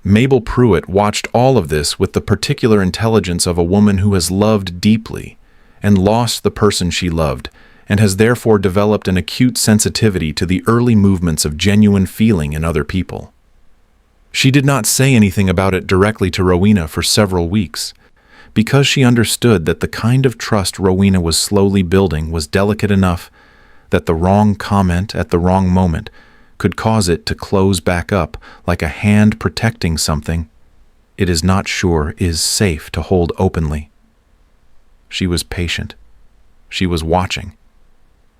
Mabel Pruitt watched all of this with the particular intelligence of a woman who has loved deeply and lost the person she loved, and has therefore developed an acute sensitivity to the early movements of genuine feeling in other people. She did not say anything about it directly to Rowena for several weeks, because she understood that the kind of trust Rowena was slowly building was delicate enough that the wrong comment at the wrong moment could cause it to close back up like a hand protecting something it is not sure is safe to hold openly. She was patient. She was watching.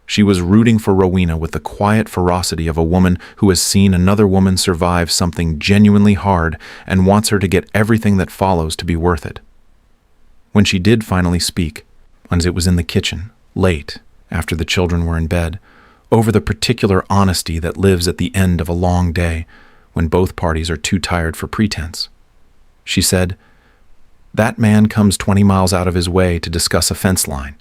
She was rooting for Rowena with the quiet ferocity of a woman who has seen another woman survive something genuinely hard and wants her to get everything that follows to be worth it. When she did finally speak, and it was in the kitchen, late, after the children were in bed, over the particular honesty that lives at the end of a long day when both parties are too tired for pretense, she said, "That man comes 20 miles out of his way to discuss a fence line."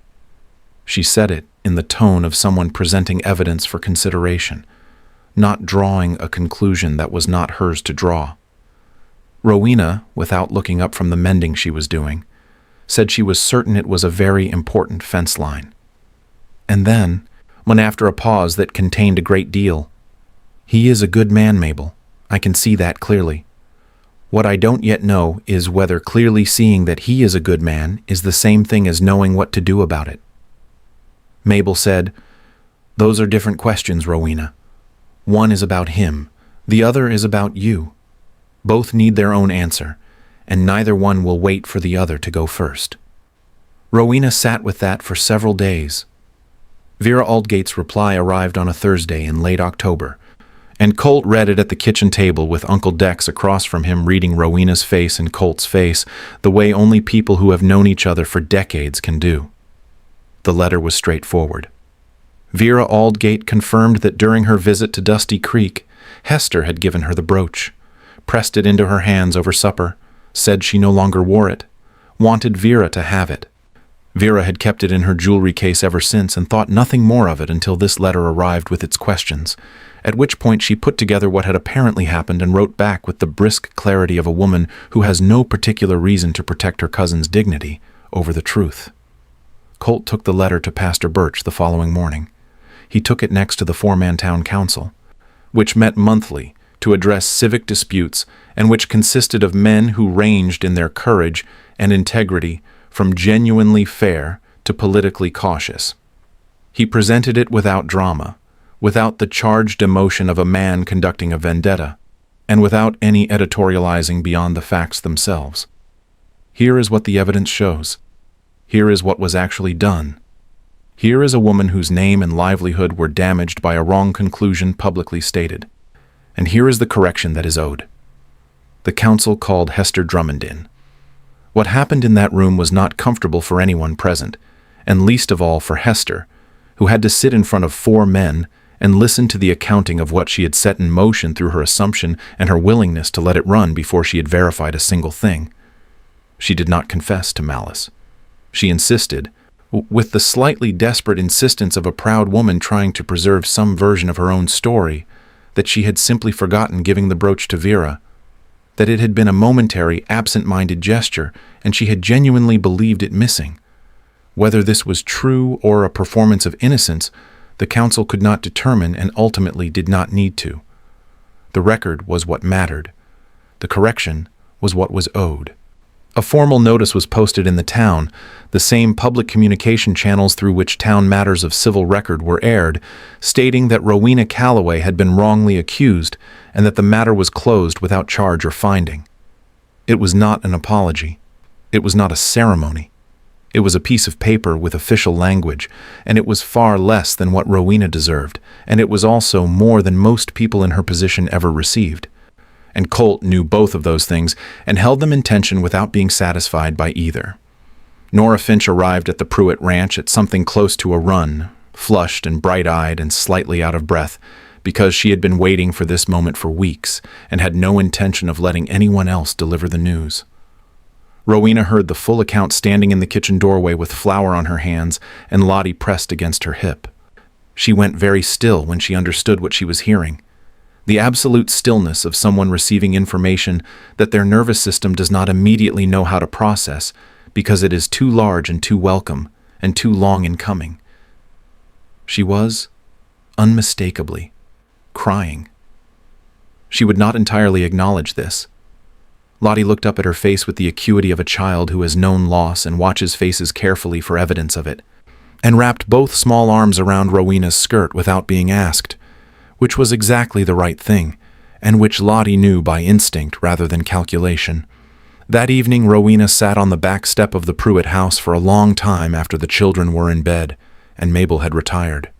She said it in the tone of someone presenting evidence for consideration, not drawing a conclusion that was not hers to draw. Rowena, without looking up from the mending she was doing, said she was certain it was a very important fence line. And then, when after a pause that contained a great deal, "He is a good man, Mabel. I can see that clearly. What I don't yet know is whether clearly seeing that he is a good man is the same thing as knowing what to do about it." Mabel said, "Those are different questions, Rowena. One is about him, the other is about you. Both need their own answer, and neither one will wait for the other to go first." Rowena sat with that for several days. Vera Aldgate's reply arrived on a Thursday in late October, and Colt read it at the kitchen table with Uncle Dex across from him reading Rowena's face and Colt's face the way only people who have known each other for decades can do. The letter was straightforward. Vera Aldgate confirmed that during her visit to Dusty Creek, Hester had given her the brooch, pressed it into her hands over supper, said she no longer wore it, wanted Vera to have it. Vera had kept it in her jewelry case ever since and thought nothing more of it until this letter arrived with its questions, at which point she put together what had apparently happened and wrote back with the brisk clarity of a woman who has no particular reason to protect her cousin's dignity over the truth. Colt took the letter to Pastor Birch the following morning. He took it next to the four-man town council, which met monthly to address civic disputes and which consisted of men who ranged in their courage and integrity from genuinely fair to politically cautious. He presented it without drama, without the charged emotion of a man conducting a vendetta, and without any editorializing beyond the facts themselves. Here is what the evidence shows. Here is what was actually done. Here is a woman whose name and livelihood were damaged by a wrong conclusion publicly stated. And here is the correction that is owed. The council called Hester Drummond in. What happened in that room was not comfortable for anyone present, and least of all for Hester, who had to sit in front of four men and listen to the accounting of what she had set in motion through her assumption and her willingness to let it run before she had verified a single thing. She did not confess to malice. She insisted, with the slightly desperate insistence of a proud woman trying to preserve some version of her own story, that she had simply forgotten giving the brooch to Vera, that it had been a momentary, absent-minded gesture, and she had genuinely believed it missing. Whether this was true or a performance of innocence, the council could not determine and ultimately did not need to. The record was what mattered. The correction was what was owed. A formal notice was posted in the town, the same public communication channels through which town matters of civil record were aired, stating that Rowena Calloway had been wrongly accused and that the matter was closed without charge or finding. It was not an apology. It was not a ceremony. It was a piece of paper with official language, and it was far less than what Rowena deserved, and it was also more than most people in her position ever received. And Colt knew both of those things and held them in tension without being satisfied by either. Nora Finch arrived at the Pruitt Ranch at something close to a run, flushed and bright-eyed and slightly out of breath, because she had been waiting for this moment for weeks and had no intention of letting anyone else deliver the news. Rowena heard the full account standing in the kitchen doorway with flour on her hands and Lottie pressed against her hip. She went very still when she understood what she was hearing. The absolute stillness of someone receiving information that their nervous system does not immediately know how to process because it is too large and too welcome and too long in coming. She was, unmistakably, crying. She would not entirely acknowledge this. Lottie looked up at her face with the acuity of a child who has known loss and watches faces carefully for evidence of it, and wrapped both small arms around Rowena's skirt without being asked, which was exactly the right thing, and which Lottie knew by instinct rather than calculation. That evening, Rowena sat on the back step of the Pruitt house for a long time after the children were in bed, and Mabel had retired.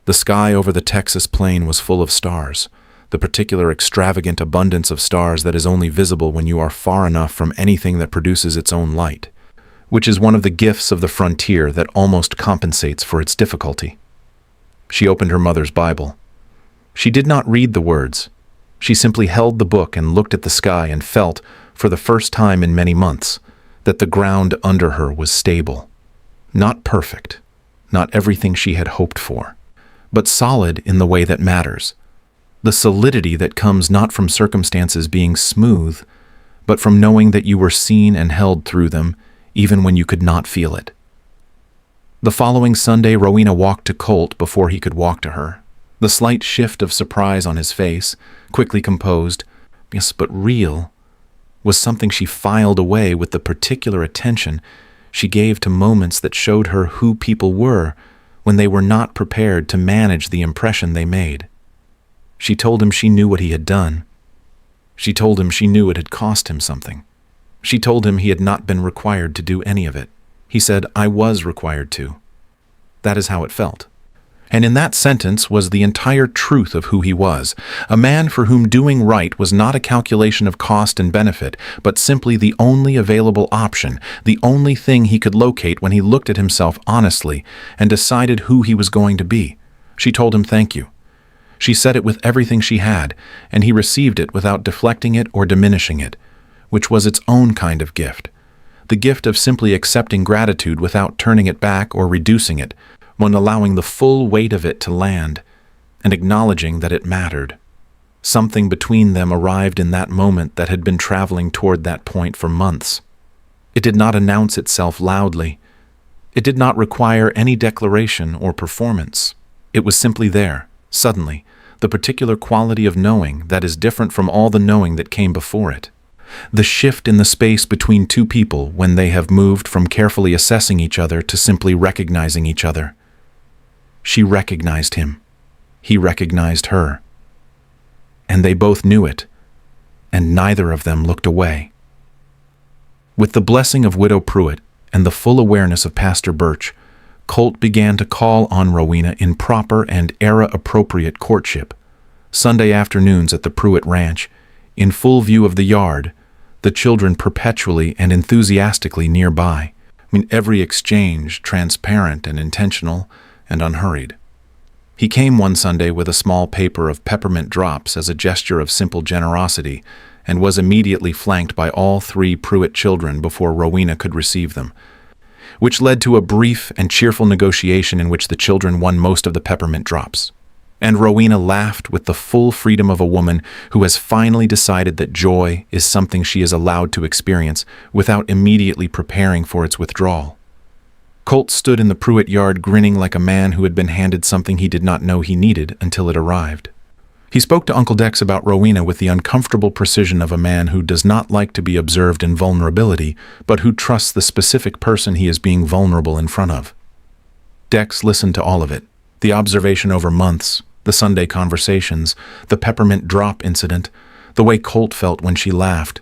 The sky over the Texas plain was full of stars, the particular extravagant abundance of stars that is only visible when you are far enough from anything that produces its own light, which is one of the gifts of the frontier that almost compensates for its difficulty. She opened her mother's Bible. She did not read the words. She simply held the book and looked at the sky and felt, for the first time in many months, that the ground under her was stable. Not perfect, not everything she had hoped for, but solid in the way that matters. The solidity that comes not from circumstances being smooth, but from knowing that you were seen and held through them, even when you could not feel it. The following Sunday, Rowena walked to Colt before he could walk to her. The slight shift of surprise on his face, quickly composed, yes, but real, was something she filed away with the particular attention she gave to moments that showed her who people were when they were not prepared to manage the impression they made. She told him she knew what he had done. She told him she knew it had cost him something. She told him he had not been required to do any of it. He said, "I was required to." That is how it felt. And in that sentence was the entire truth of who he was, a man for whom doing right was not a calculation of cost and benefit, but simply the only available option, the only thing he could locate when he looked at himself honestly and decided who he was going to be. She told him thank you. She said it with everything she had, and he received it without deflecting it or diminishing it, which was its own kind of gift, the gift of simply accepting gratitude without turning it back or reducing it, when allowing the full weight of it to land, and acknowledging that it mattered. Something between them arrived in that moment that had been traveling toward that point for months. It did not announce itself loudly. It did not require any declaration or performance. It was simply there, suddenly, the particular quality of knowing that is different from all the knowing that came before it. The shift in the space between two people when they have moved from carefully assessing each other to simply recognizing each other. She recognized him. He recognized her. And they both knew it, and neither of them looked away. With the blessing of Widow Pruitt and the full awareness of Pastor Birch, Colt began to call on Rowena in proper and era-appropriate courtship. Sunday afternoons at the Pruitt Ranch, in full view of the yard, the children perpetually and enthusiastically nearby. Every exchange transparent and intentional and unhurried. He came one Sunday with a small paper of peppermint drops as a gesture of simple generosity, and was immediately flanked by all 3 Pruitt children before Rowena could receive them, which led to a brief and cheerful negotiation in which the children won most of the peppermint drops. And Rowena laughed with the full freedom of a woman who has finally decided that joy is something she is allowed to experience without immediately preparing for its withdrawal. Colt stood in the Pruitt yard grinning like a man who had been handed something he did not know he needed until it arrived. He spoke to Uncle Dex about Rowena with the uncomfortable precision of a man who does not like to be observed in vulnerability, but who trusts the specific person he is being vulnerable in front of. Dex listened to all of it, the observation over months, the Sunday conversations, the peppermint drop incident, the way Colt felt when she laughed,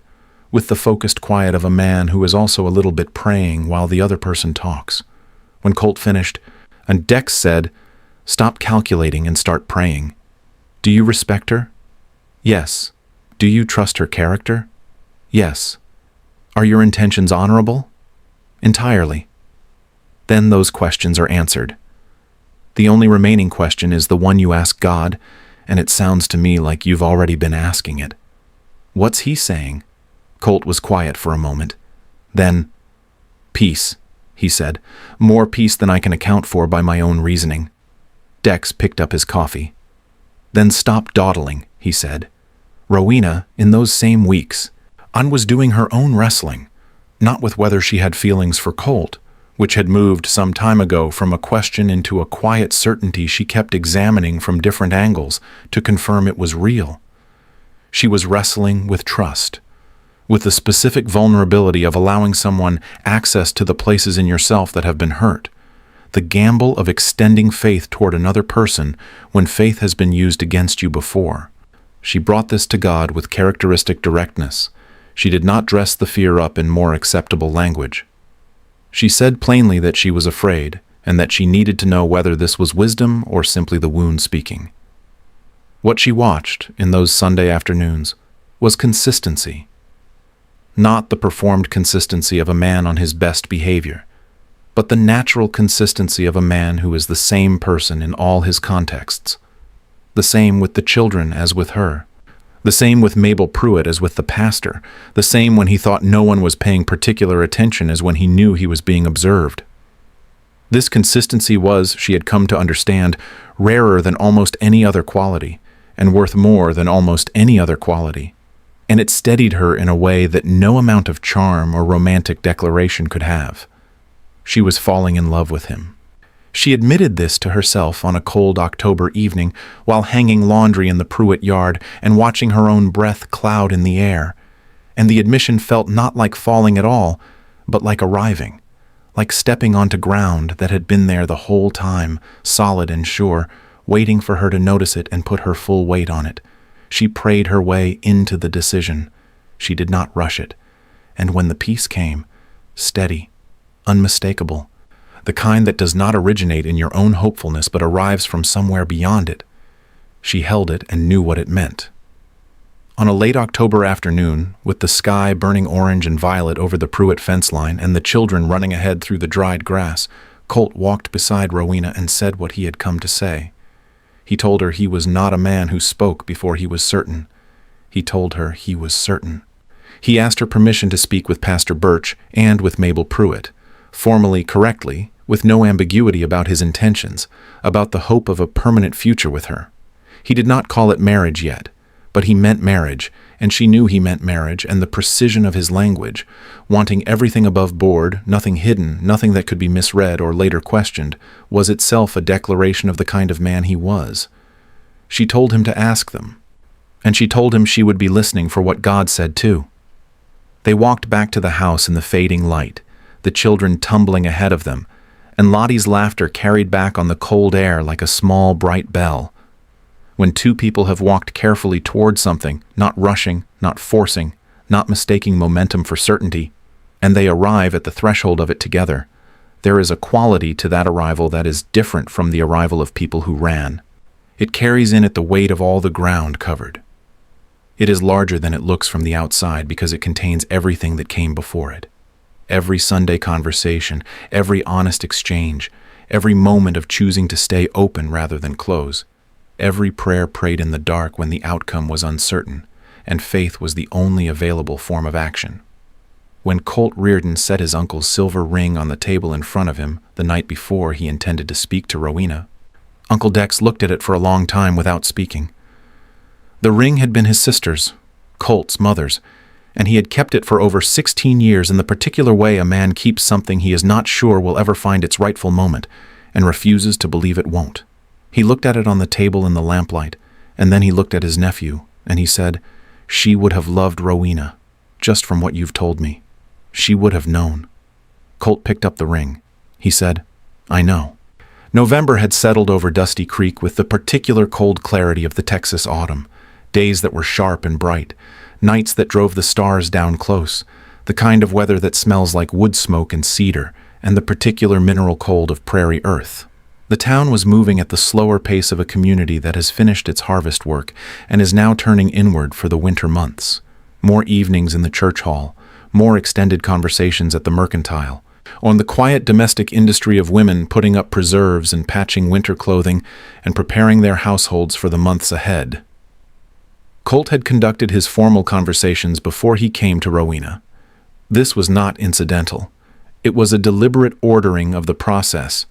with the focused quiet of a man who is also a little bit praying while the other person talks. When Colt finished, and Dex said, "Stop calculating and start praying. Do you respect her? Yes. Do you trust her character? Yes. Are your intentions honorable? Entirely. Then those questions are answered. The only remaining question is the one you ask God, and it sounds to me like you've already been asking it. What's he saying?" Colt was quiet for a moment. Then, "Peace," he said, "more peace than I can account for by my own reasoning." Dex picked up his coffee. "Then stop dawdling," he said. Rowena, in those same weeks, was doing her own wrestling, not with whether she had feelings for Colt, which had moved some time ago from a question into a quiet certainty she kept examining from different angles to confirm it was real. She was wrestling with trust, with the specific vulnerability of allowing someone access to the places in yourself that have been hurt, the gamble of extending faith toward another person when faith has been used against you before. She brought this to God with characteristic directness. She did not dress the fear up in more acceptable language. She said plainly that she was afraid, and that she needed to know whether this was wisdom or simply the wound speaking. What she watched in those Sunday afternoons was consistency. Not the performed consistency of a man on his best behavior, but the natural consistency of a man who is the same person in all his contexts. The same with the children as with her. The same with Mabel Pruitt as with the pastor. The same when he thought no one was paying particular attention as when he knew he was being observed. This consistency was, she had come to understand, rarer than almost any other quality, and worth more than almost any other quality. And it steadied her in a way that no amount of charm or romantic declaration could have. She was falling in love with him. She admitted this to herself on a cold October evening while hanging laundry in the Pruitt yard and watching her own breath cloud in the air. And the admission felt not like falling at all, but like arriving, like stepping onto ground that had been there the whole time, solid and sure, waiting for her to notice it and put her full weight on it. She prayed her way into the decision. She did not rush it. And when the peace came, steady, unmistakable, the kind that does not originate in your own hopefulness but arrives from somewhere beyond it, she held it and knew what it meant. On a late October afternoon, with the sky burning orange and violet over the Pruitt fence line and the children running ahead through the dried grass, Colt walked beside Rowena and said what he had come to say. He told her he was not a man who spoke before he was certain. He told her he was certain. He asked her permission to speak with Pastor Birch and with Mabel Pruitt, formally, correctly, with no ambiguity about his intentions, about the hope of a permanent future with her. He did not call it marriage yet, but he meant marriage, and she knew he meant marriage, and the precision of his language, wanting everything above board, nothing hidden, nothing that could be misread or later questioned, was itself a declaration of the kind of man he was. She told him to ask them, and she told him she would be listening for what God said too. They walked back to the house in the fading light, the children tumbling ahead of them, and Lottie's laughter carried back on the cold air like a small, bright bell. When two people have walked carefully toward something, not rushing, not forcing, not mistaking momentum for certainty, and they arrive at the threshold of it together, there is a quality to that arrival that is different from the arrival of people who ran. It carries in it the weight of all the ground covered. It is larger than it looks from the outside because it contains everything that came before it. Every Sunday conversation, every honest exchange, every moment of choosing to stay open rather than close, every prayer prayed in the dark when the outcome was uncertain, and faith was the only available form of action. When Colt Reardon set his uncle's silver ring on the table in front of him the night before he intended to speak to Rowena, Uncle Dex looked at it for a long time without speaking. The ring had been his sister's, Colt's mother's, and he had kept it for over 16 years in the particular way a man keeps something he is not sure will ever find its rightful moment and refuses to believe it won't. He looked at it on the table in the lamplight, and then he looked at his nephew, and he said, "She would have loved Rowena, just from what you've told me. She would have known." Colt picked up the ring. He said, "I know." November had settled over Dusty Creek with the particular cold clarity of the Texas autumn, days that were sharp and bright, nights that drove the stars down close, the kind of weather that smells like wood smoke and cedar, and the particular mineral cold of prairie earth. The town was moving at the slower pace of a community that has finished its harvest work and is now turning inward for the winter months. More evenings in the church hall, more extended conversations at the mercantile, on the quiet domestic industry of women putting up preserves and patching winter clothing and preparing their households for the months ahead. Colt had conducted his formal conversations before he came to Rowena. This was not incidental. It was a deliberate ordering of the process.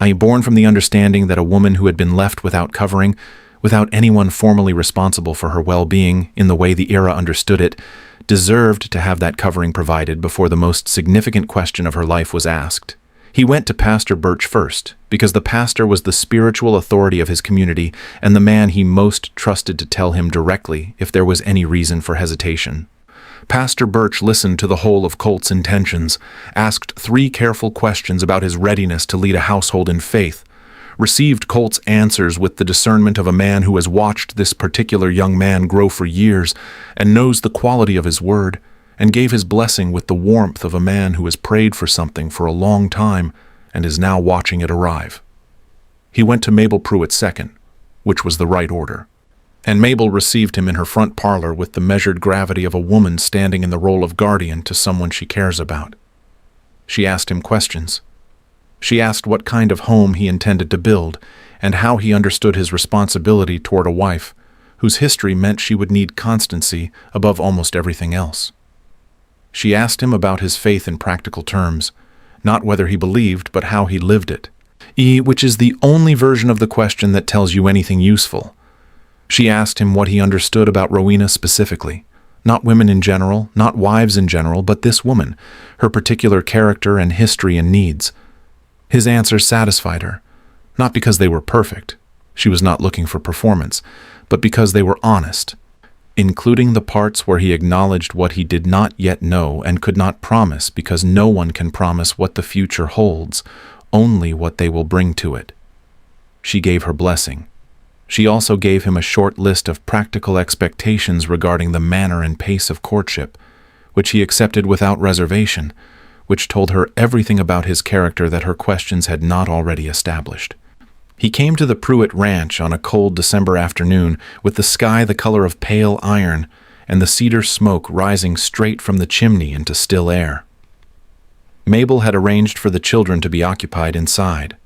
I am born from the understanding that a woman who had been left without covering, without anyone formally responsible for her well-being in the way the era understood it, deserved to have that covering provided before the most significant question of her life was asked. He went to Pastor Birch first, because the pastor was the spiritual authority of his community and the man he most trusted to tell him directly if there was any reason for hesitation. Pastor Birch listened to the whole of Colt's intentions, asked 3 careful questions about his readiness to lead a household in faith, received Colt's answers with the discernment of a man who has watched this particular young man grow for years and knows the quality of his word, and gave his blessing with the warmth of a man who has prayed for something for a long time and is now watching it arrive. He went to Mabel Pruitt second, which was the right order, and Mabel received him in her front parlor with the measured gravity of a woman standing in the role of guardian to someone she cares about. She asked him questions. She asked what kind of home he intended to build and how he understood his responsibility toward a wife whose history meant she would need constancy above almost everything else. She asked him about his faith in practical terms, not whether he believed, but how he lived it, which is the only version of the question that tells you anything useful. She asked him what he understood about Rowena specifically, not women in general, not wives in general, but this woman, her particular character and history and needs. His answers satisfied her, not because they were perfect, she was not looking for performance, but because they were honest, including the parts where he acknowledged what he did not yet know and could not promise, because no one can promise what the future holds, only what they will bring to it. She gave her blessing. She also gave him a short list of practical expectations regarding the manner and pace of courtship, which he accepted without reservation, which told her everything about his character that her questions had not already established. He came to the Pruitt Ranch on a cold December afternoon with the sky the color of pale iron and the cedar smoke rising straight from the chimney into still air. Mabel had arranged for the children to be occupied inside.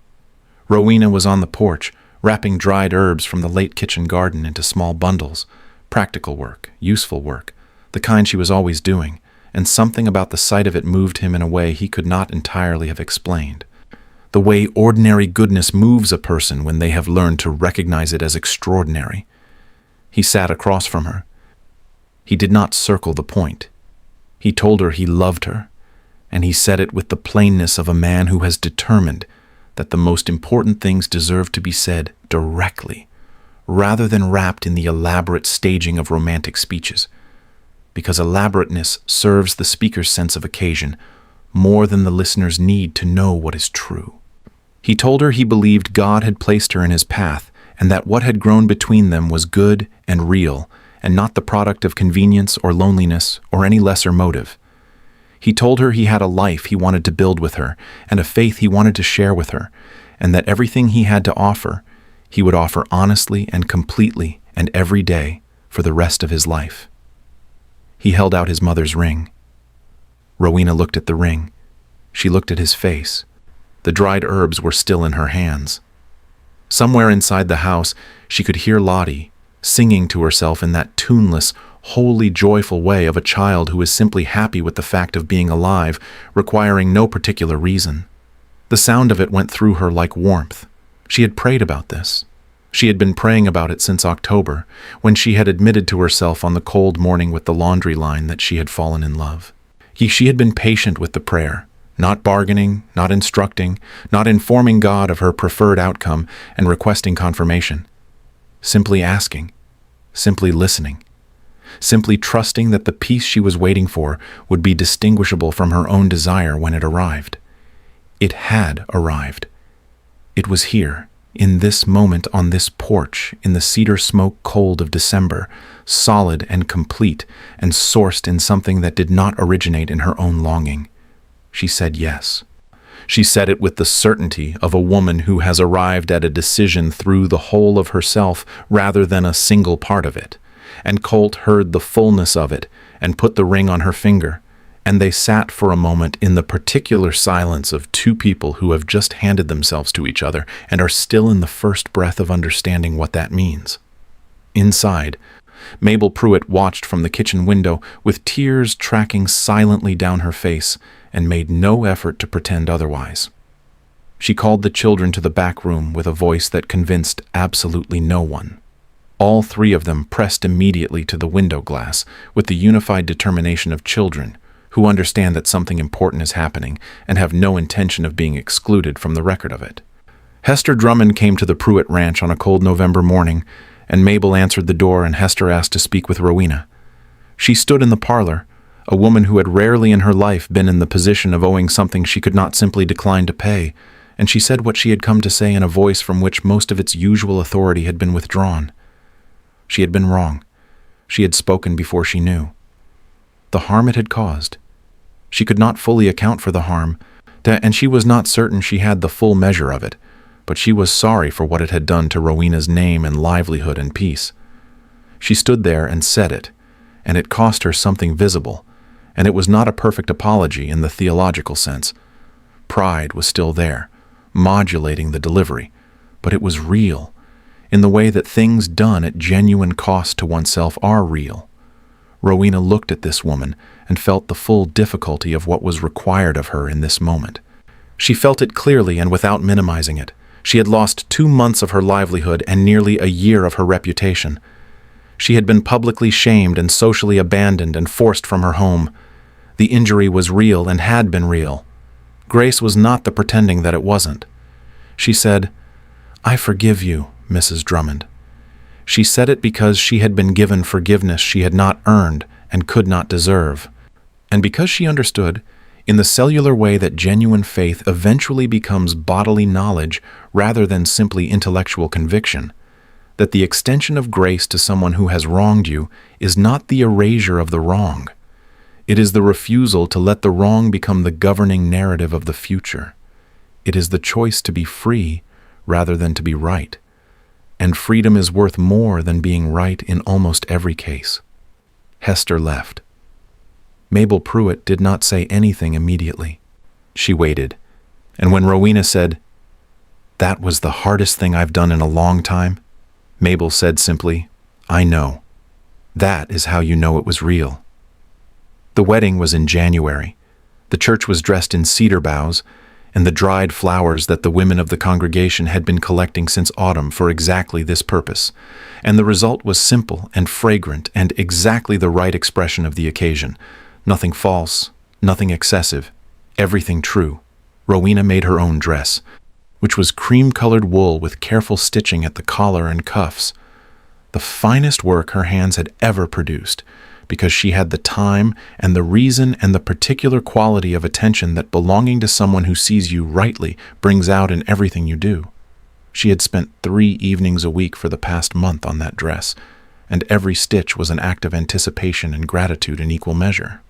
Rowena was on the porch, wrapping dried herbs from the late kitchen garden into small bundles, practical work, useful work, the kind she was always doing, and something about the sight of it moved him in a way he could not entirely have explained. The way ordinary goodness moves a person when they have learned to recognize it as extraordinary. He sat across from her. He did not circle the point. He told her he loved her, and he said it with the plainness of a man who has determined that the most important things deserve to be said directly, rather than wrapped in the elaborate staging of romantic speeches, because elaborateness serves the speaker's sense of occasion more than the listener's need to know what is true. He told her he believed God had placed her in his path, and that what had grown between them was good and real, and not the product of convenience or loneliness or any lesser motive. He told her he had a life he wanted to build with her, and a faith he wanted to share with her, and that everything he had to offer, he would offer honestly and completely and every day for the rest of his life. He held out his mother's ring. Rowena looked at the ring. She looked at his face. The dried herbs were still in her hands. Somewhere inside the house, she could hear Lottie singing to herself in that tuneless, wholly joyful way of a child who is simply happy with the fact of being alive, requiring no particular reason. The sound of it went through her like warmth. She had prayed about this. She had been praying about it since October, when she had admitted to herself on the cold morning with the laundry line that she had fallen in love. She had been patient with the prayer, not bargaining, not instructing, not informing God of her preferred outcome and requesting confirmation. Simply asking, simply listening, simply trusting that the peace she was waiting for would be distinguishable from her own desire when it arrived. It had arrived. It was here, in this moment on this porch, in the cedar smoke cold of December, solid and complete and sourced in something that did not originate in her own longing. She said yes. She said it with the certainty of a woman who has arrived at a decision through the whole of herself rather than a single part of it. And Colt heard the fullness of it and put the ring on her finger, and they sat for a moment in the particular silence of two people who have just handed themselves to each other and are still in the first breath of understanding what that means. Inside, Mabel Pruitt watched from the kitchen window with tears tracking silently down her face and made no effort to pretend otherwise. She called the children to the back room with a voice that convinced absolutely no one. All three of them pressed immediately to the window glass with the unified determination of children who understand that something important is happening and have no intention of being excluded from the record of it. Hester Drummond came to the Pruitt Ranch on a cold November morning, and Mabel answered the door and Hester asked to speak with Rowena. She stood in the parlor, a woman who had rarely in her life been in the position of owing something she could not simply decline to pay, and she said what she had come to say in a voice from which most of its usual authority had been withdrawn. She had been wrong. She had spoken before she knew. The harm it had caused. She could not fully account for the harm, and she was not certain she had the full measure of it, but she was sorry for what it had done to Rowena's name and livelihood and peace. She stood there and said it, and it cost her something visible, and it was not a perfect apology in the theological sense. Pride was still there, modulating the delivery, but it was real, in the way that things done at genuine cost to oneself are real. Rowena looked at this woman and felt the full difficulty of what was required of her in this moment. She felt it clearly and without minimizing it. She had lost 2 months of her livelihood and nearly a year of her reputation. She had been publicly shamed and socially abandoned and forced from her home. The injury was real and had been real. Grace was not the pretending that it wasn't. She said, "I forgive you, Mrs. Drummond." She said it because she had been given forgiveness she had not earned and could not deserve, and because she understood, in the cellular way that genuine faith eventually becomes bodily knowledge rather than simply intellectual conviction, that the extension of grace to someone who has wronged you is not the erasure of the wrong. It is the refusal to let the wrong become the governing narrative of the future. It is the choice to be free rather than to be right. And freedom is worth more than being right in almost every case. Hester left. Mabel Pruitt did not say anything immediately. She waited, and when Rowena said, "That was the hardest thing I've done in a long time," Mabel said simply, "I know. That is how you know it was real." The wedding was in January. The church was dressed in cedar boughs, and the dried flowers that the women of the congregation had been collecting since autumn for exactly this purpose, and the result was simple and fragrant and exactly the right expression of the occasion. Nothing false, nothing excessive, everything true. Rowena made her own dress, which was cream-colored wool with careful stitching at the collar and cuffs. The finest work her hands had ever produced, because she had the time and the reason and the particular quality of attention that belonging to someone who sees you rightly brings out in everything you do. She had spent 3 evenings a week for the past month on that dress, and every stitch was an act of anticipation and gratitude in equal measure.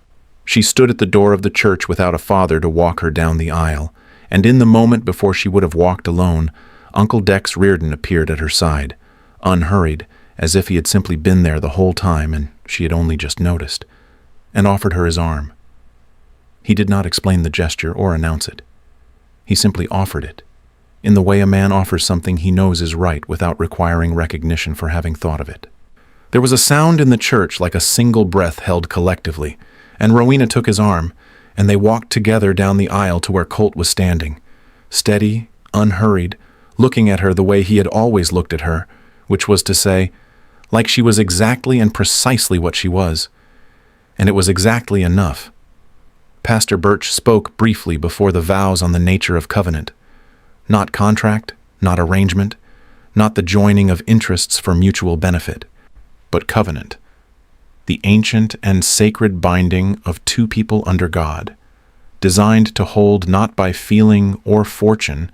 She stood at the door of the church without a father to walk her down the aisle, and in the moment before she would have walked alone, Uncle Dex Reardon appeared at her side, unhurried, as if he had simply been there the whole time and she had only just noticed, and offered her his arm. He did not explain the gesture or announce it. He simply offered it, in the way a man offers something he knows is right without requiring recognition for having thought of it. There was a sound in the church like a single breath held collectively, and Rowena took his arm, and they walked together down the aisle to where Colt was standing, steady, unhurried, looking at her the way he had always looked at her, which was to say, like she was exactly and precisely what she was. And it was exactly enough. Pastor Birch spoke briefly before the vows on the nature of covenant. Not contract, not arrangement, not the joining of interests for mutual benefit, but covenant. The ancient and sacred binding of two people under God, designed to hold not by feeling or fortune,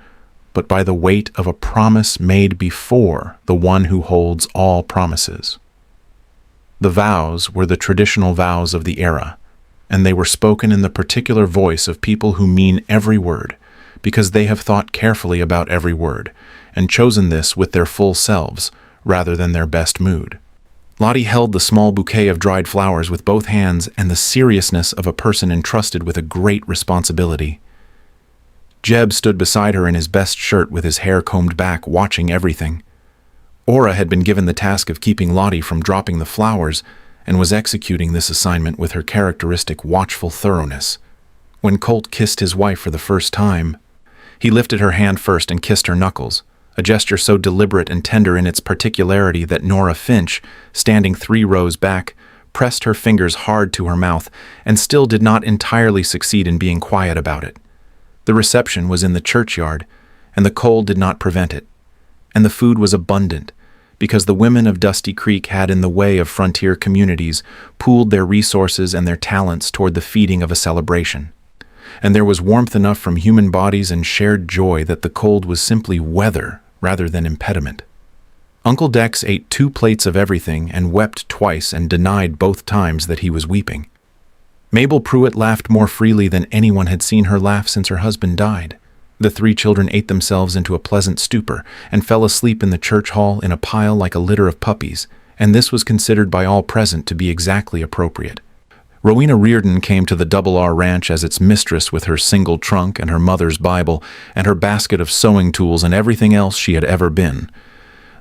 but by the weight of a promise made before the one who holds all promises. The vows were the traditional vows of the era, and they were spoken in the particular voice of people who mean every word, because they have thought carefully about every word, and chosen this with their full selves, rather than their best mood. Lottie held the small bouquet of dried flowers with both hands and the seriousness of a person entrusted with a great responsibility. Jeb stood beside her in his best shirt with his hair combed back, watching everything. Ora had been given the task of keeping Lottie from dropping the flowers and was executing this assignment with her characteristic watchful thoroughness. When Colt kissed his wife for the first time, he lifted her hand first and kissed her knuckles, a gesture so deliberate and tender in its particularity that Nora Finch, standing 3 rows back, pressed her fingers hard to her mouth and still did not entirely succeed in being quiet about it. The reception was in the churchyard, and the cold did not prevent it, and the food was abundant, because the women of Dusty Creek had, in the way of frontier communities, pooled their resources and their talents toward the feeding of a celebration. And there was warmth enough from human bodies and shared joy that the cold was simply weather rather than impediment. Uncle Dex ate 2 plates of everything and wept twice and denied both times that he was weeping. Mabel Pruitt laughed more freely than anyone had seen her laugh since her husband died. The 3 children ate themselves into a pleasant stupor and fell asleep in the church hall in a pile like a litter of puppies, and this was considered by all present to be exactly appropriate. Rowena Reardon came to the Double R Ranch as its mistress with her single trunk and her mother's Bible and her basket of sewing tools and everything else she had ever been.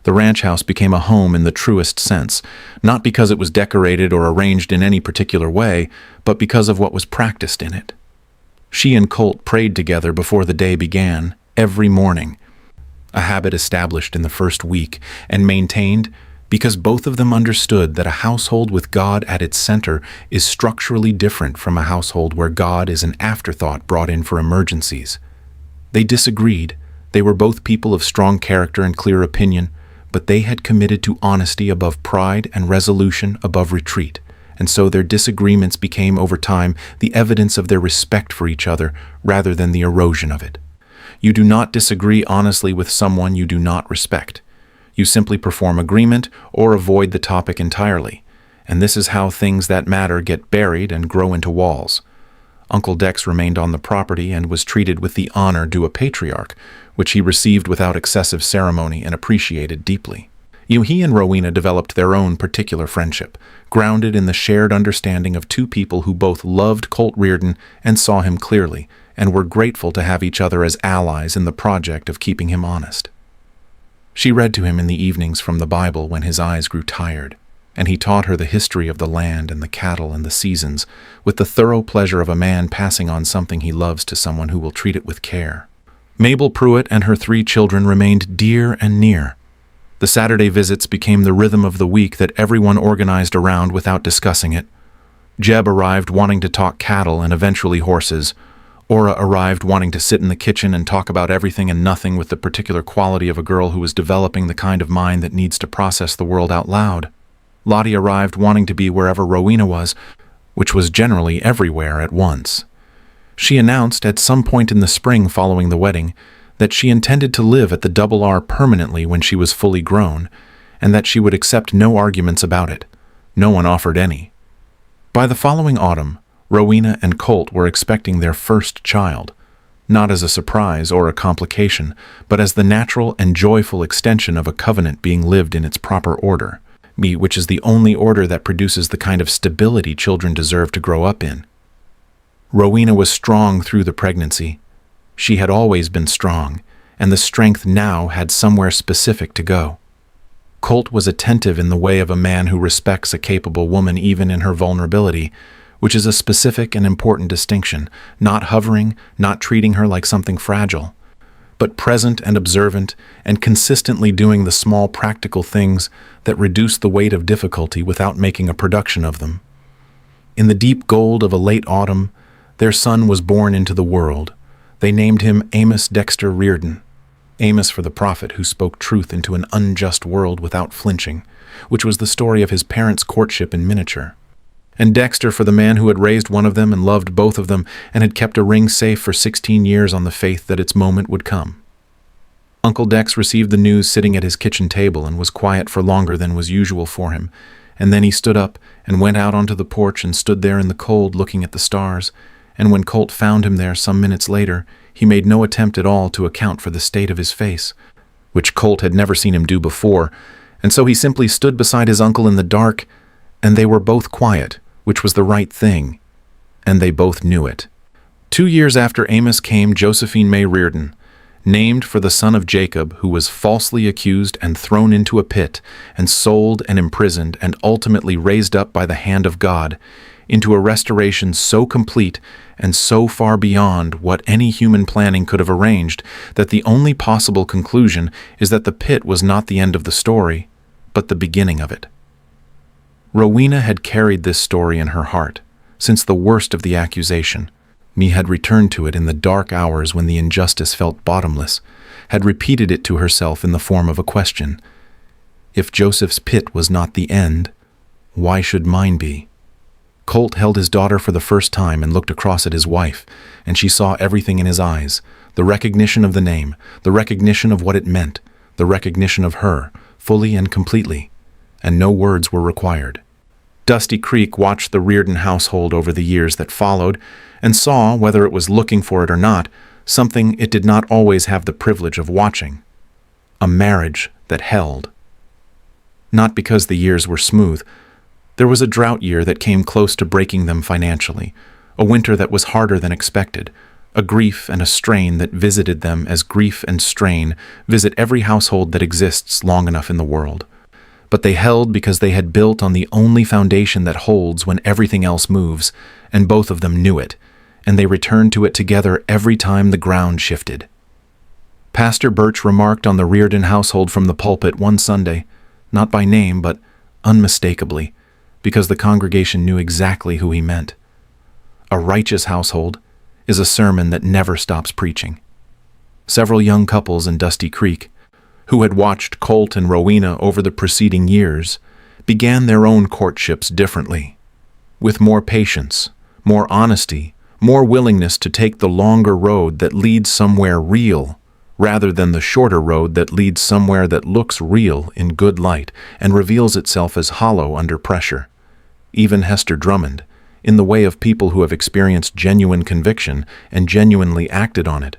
The ranch house became a home in the truest sense, not because it was decorated or arranged in any particular way, but because of what was practiced in it. She and Colt prayed together before the day began, every morning, a habit established in the first week and maintained because both of them understood that a household with God at its center is structurally different from a household where God is an afterthought brought in for emergencies. They disagreed. They were both people of strong character and clear opinion, but they had committed to honesty above pride and resolution above retreat, and so their disagreements became over time the evidence of their respect for each other rather than the erosion of it. You do not disagree honestly with someone you do not respect. You simply perform agreement or avoid the topic entirely, and this is how things that matter get buried and grow into walls. Uncle Dex remained on the property and was treated with the honor due a patriarch, which he received without excessive ceremony and appreciated deeply. He and Rowena developed their own particular friendship, grounded in the shared understanding of 2 people who both loved Colt Reardon and saw him clearly, and were grateful to have each other as allies in the project of keeping him honest. She read to him in the evenings from the Bible when his eyes grew tired, and he taught her the history of the land and the cattle and the seasons, with the thorough pleasure of a man passing on something he loves to someone who will treat it with care. Mabel Pruitt and her 3 children remained dear and near. The Saturday visits became the rhythm of the week that everyone organized around without discussing it. Jeb arrived wanting to talk cattle and eventually horses. Ora arrived wanting to sit in the kitchen and talk about everything and nothing with the particular quality of a girl who was developing the kind of mind that needs to process the world out loud. Lottie arrived wanting to be wherever Rowena was, which was generally everywhere at once. She announced at some point in the spring following the wedding that she intended to live at the Double R permanently when she was fully grown, and that she would accept no arguments about it. No one offered any. By the following autumn, Rowena and Colt were expecting their first child, not as a surprise or a complication, but as the natural and joyful extension of a covenant being lived in its proper order, which is the only order that produces the kind of stability children deserve to grow up in. Rowena was strong through the pregnancy. She had always been strong, and the strength now had somewhere specific to go. Colt was attentive in the way of a man who respects a capable woman even in her vulnerability, which is a specific and important distinction, not hovering, not treating her like something fragile. but present and observant and consistently doing the small practical things that reduce the weight of difficulty without making a production of them. In the deep gold of a late autumn, their son was born into the world. They named him Amos Dexter Reardon. Amos for the prophet who spoke truth into an unjust world without flinching, which was the story of his parents' courtship in miniature. And Dexter for the man who had raised one of them and loved both of them and had kept a ring safe for 16 years on the faith that its moment would come. Uncle Dex received the news sitting at his kitchen table and was quiet for longer than was usual for him, and then he stood up and went out onto the porch and stood there in the cold looking at the stars, and when Colt found him there some minutes later, he made no attempt at all to account for the state of his face, which Colt had never seen him do before, and so he simply stood beside his uncle in the dark, and they were both quiet, which was the right thing, and they both knew it. 2 years after Amos came Josephine May Reardon, named for the son of Jacob, who was falsely accused and thrown into a pit, and sold and imprisoned, and ultimately raised up by the hand of God, into a restoration so complete and so far beyond what any human planning could have arranged that the only possible conclusion is that the pit was not the end of the story, but the beginning of it. Rowena had carried this story in her heart, since the worst of the accusation. Me had returned to it in the dark hours when the injustice felt bottomless, had repeated it to herself in the form of a question. If Joseph's pit was not the end, why should mine be? Colt held his daughter for the first time and looked across at his wife, and she saw everything in his eyes, the recognition of the name, the recognition of what it meant, the recognition of her, fully and completely, and no words were required. Dusty Creek watched the Reardon household over the years that followed, and saw, whether it was looking for it or not, something it did not always have the privilege of watching: a marriage that held. Not because the years were smooth. There was a drought year that came close to breaking them financially, a winter that was harder than expected, a grief and a strain that visited them as grief and strain visit every household that exists long enough in the world. But they held because they had built on the only foundation that holds when everything else moves, and both of them knew it, and they returned to it together every time the ground shifted. Pastor Birch remarked on the Reardon household from the pulpit one Sunday, not by name but unmistakably, because the congregation knew exactly who he meant. A righteous household is a sermon that never stops preaching. Several young couples in Dusty Creek, who had watched Colt and Rowena over the preceding years, began their own courtships differently, with more patience, more honesty, more willingness to take the longer road that leads somewhere real, rather than the shorter road that leads somewhere that looks real in good light and reveals itself as hollow under pressure. Even Hester Drummond, in the way of people who have experienced genuine conviction and genuinely acted on it,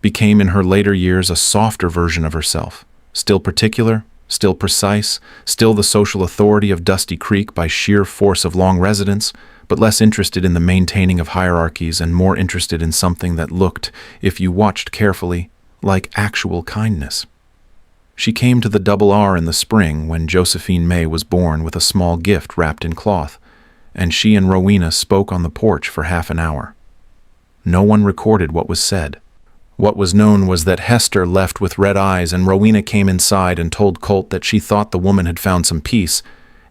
became in her later years a softer version of herself, still particular, still precise, still the social authority of Dusty Creek by sheer force of long residence, but less interested in the maintaining of hierarchies and more interested in something that looked, if you watched carefully, like actual kindness. She came to the Double R in the spring when Josephine May was born with a small gift wrapped in cloth, and she and Rowena spoke on the porch for half an hour. No one recorded what was said. What was known was that Hester left with red eyes, and Rowena came inside and told Colt that she thought the woman had found some peace,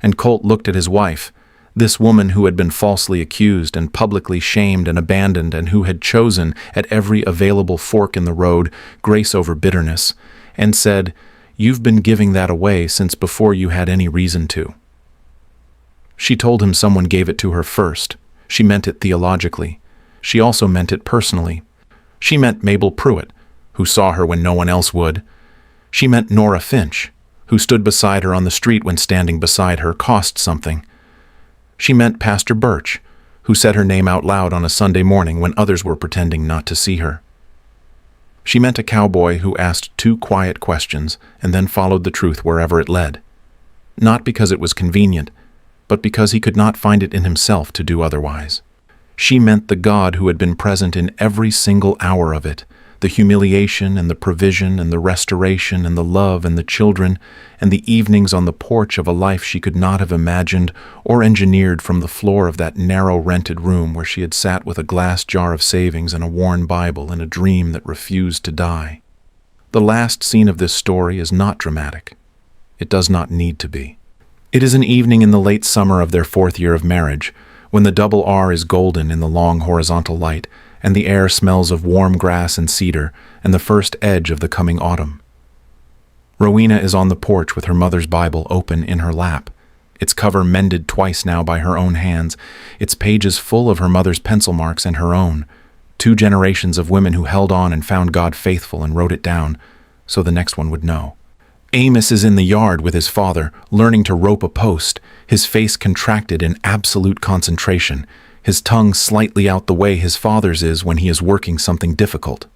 and Colt looked at his wife, this woman who had been falsely accused and publicly shamed and abandoned, and who had chosen, at every available fork in the road, grace over bitterness, and said, "You've been giving that away since before you had any reason to." She told him someone gave it to her first. She meant it theologically. She also meant it personally. She meant Mabel Pruitt, who saw her when no one else would. She meant Nora Finch, who stood beside her on the street when standing beside her cost something. She meant Pastor Birch, who said her name out loud on a Sunday morning when others were pretending not to see her. She meant a cowboy who asked 2 quiet questions and then followed the truth wherever it led. Not because it was convenient, but because he could not find it in himself to do otherwise. She meant the God who had been present in every single hour of it, the humiliation and the provision and the restoration and the love and the children and the evenings on the porch of a life she could not have imagined or engineered from the floor of that narrow rented room where she had sat with a glass jar of savings and a worn Bible in a dream that refused to die. The last scene of this story is not dramatic. It does not need to be. It is an evening in the late summer of their 4th year of marriage, when the double R is golden in the long horizontal light, and the air smells of warm grass and cedar and the first edge of the coming autumn. Rowena is on the porch with her mother's Bible open in her lap, its cover mended twice now by her own hands, its pages full of her mother's pencil marks and her own, 2 generations of women who held on and found God faithful and wrote it down, so the next one would know. Amos is in the yard with his father, learning to rope a post, his face contracted in absolute concentration, his tongue slightly out the way his father's is when he is working something difficult.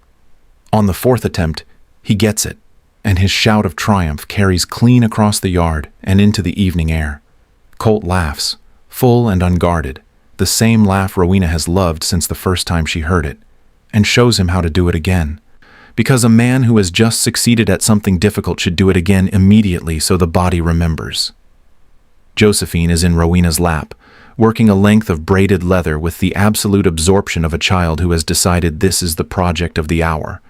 On the 4th attempt, he gets it, and his shout of triumph carries clean across the yard and into the evening air. Colt laughs, full and unguarded, the same laugh Rowena has loved since the first time she heard it, and shows him how to do it again. Because a man who has just succeeded at something difficult should do it again immediately so the body remembers. Josephine is in Rowena's lap, working a length of braided leather with the absolute absorption of a child who has decided this is the project of the hour.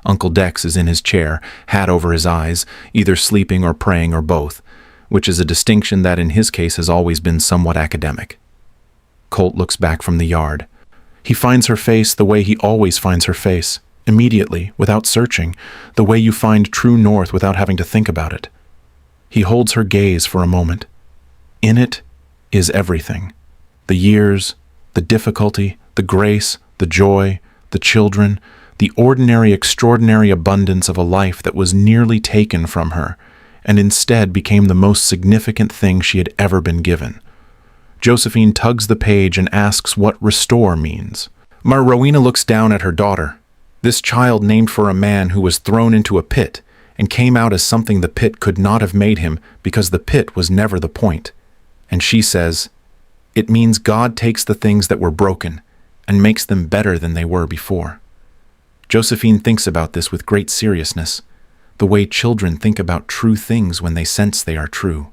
Uncle Dex is in his chair, hat over his eyes, either sleeping or praying or both, which is a distinction that in his case has always been somewhat academic. Colt looks back from the yard. He finds her face the way he always finds her face. Immediately, without searching, the way you find true north without having to think about it. He holds her gaze for a moment. In it is everything. The years, the difficulty, the grace, the joy, the children, the ordinary, extraordinary abundance of a life that was nearly taken from her, and instead became the most significant thing she had ever been given. Josephine tugs the page and asks what restore means. Rowena looks down at her daughter. This child named for a man who was thrown into a pit and came out as something the pit could not have made him because the pit was never the point. And she says, it means God takes the things that were broken and makes them better than they were before. Josephine thinks about this with great seriousness, the way children think about true things when they sense they are true.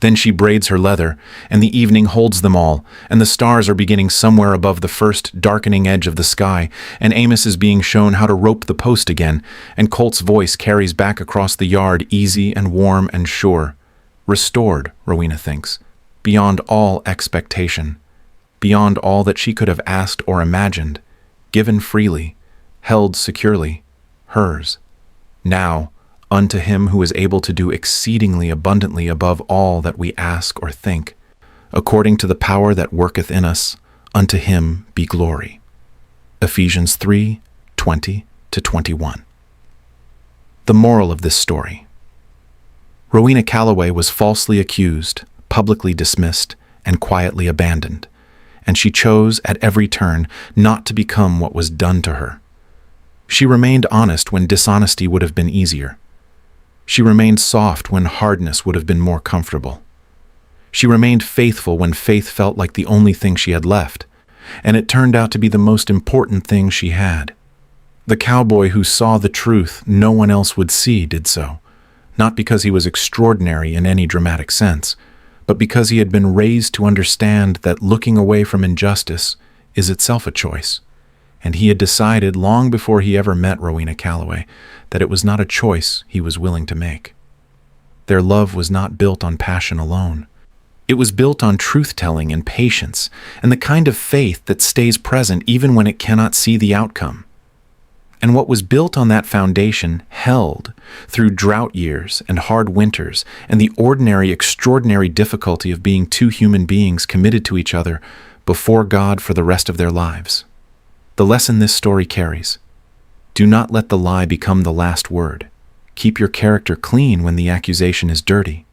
Then she braids her leather, and the evening holds them all, and the stars are beginning somewhere above the first darkening edge of the sky, and Amos is being shown how to rope the post again, and Colt's voice carries back across the yard easy and warm and sure. Restored, Rowena thinks, beyond all expectation, beyond all that she could have asked or imagined, given freely, held securely, hers. Now, unto him who is able to do exceedingly abundantly above all that we ask or think, according to the power that worketh in us, unto him be glory. Ephesians 3:20-21. The moral of this story. Rowena Calloway was falsely accused, publicly dismissed, and quietly abandoned, and she chose at every turn not to become what was done to her. She remained honest when dishonesty would have been easier. She remained soft when hardness would have been more comfortable. She remained faithful when faith felt like the only thing she had left, and it turned out to be the most important thing she had. The cowboy who saw the truth no one else would see did so, not because he was extraordinary in any dramatic sense, but because he had been raised to understand that looking away from injustice is itself a choice. And he had decided long before he ever met Rowena Calloway that it was not a choice he was willing to make. Their love was not built on passion alone. It was built on truth-telling and patience, and the kind of faith that stays present even when it cannot see the outcome. And what was built on that foundation held through drought years and hard winters and the ordinary, extraordinary difficulty of being two human beings committed to each other before God for the rest of their lives. The lesson this story carries: do not let the lie become the last word. Keep your character clean when the accusation is dirty.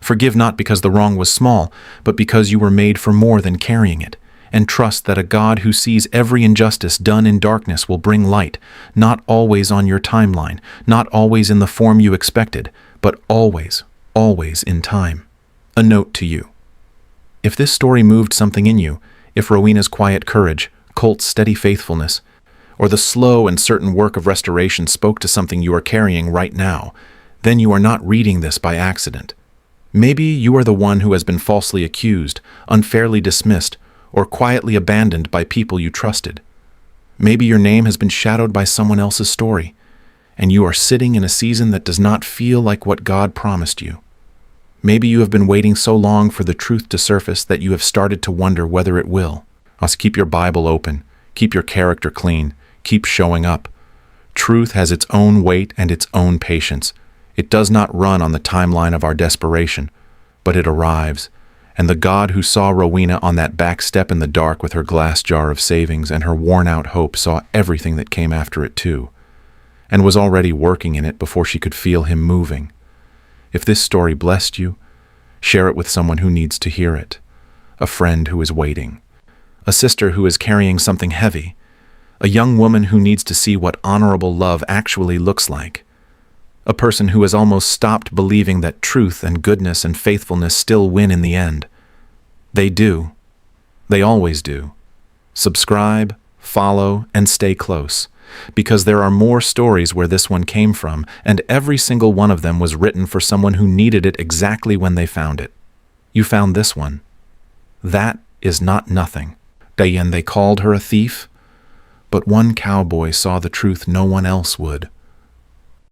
Forgive not because the wrong was small, but because you were made for more than carrying it, and trust that a God who sees every injustice done in darkness will bring light, not always on your timeline, not always in the form you expected, but always, always in time. A note to you. If this story moved something in you, if Rowena's quiet courage, Colt's steady faithfulness, or the slow and certain work of restoration spoke to something you are carrying right now, then you are not reading this by accident. Maybe you are the one who has been falsely accused, unfairly dismissed, or quietly abandoned by people you trusted. Maybe your name has been shadowed by someone else's story. and you are sitting in a season that does not feel like what God promised you. Maybe you have been waiting so long for the truth to surface that you have started to wonder whether it will. Keep your Bible open, keep your character clean, keep showing up. Truth has its own weight and its own patience. It does not run on the timeline of our desperation, but it arrives. And the God who saw Rowena on that back step in the dark with her glass jar of savings and her worn-out hope saw everything that came after it too, and was already working in it before she could feel him moving. If this story blessed you, share it with someone who needs to hear it. A friend who is waiting. A sister who is carrying something heavy. A young woman who needs to see what honorable love actually looks like. A person who has almost stopped believing that truth and goodness and faithfulness still win in the end. They do. They always do. Subscribe, follow, and stay close, because there are more stories where this one came from, and every single one of them was written for someone who needed it exactly when they found it. You found this one. That is not nothing. Diane, they called her a thief, but one cowboy saw the truth no one else would.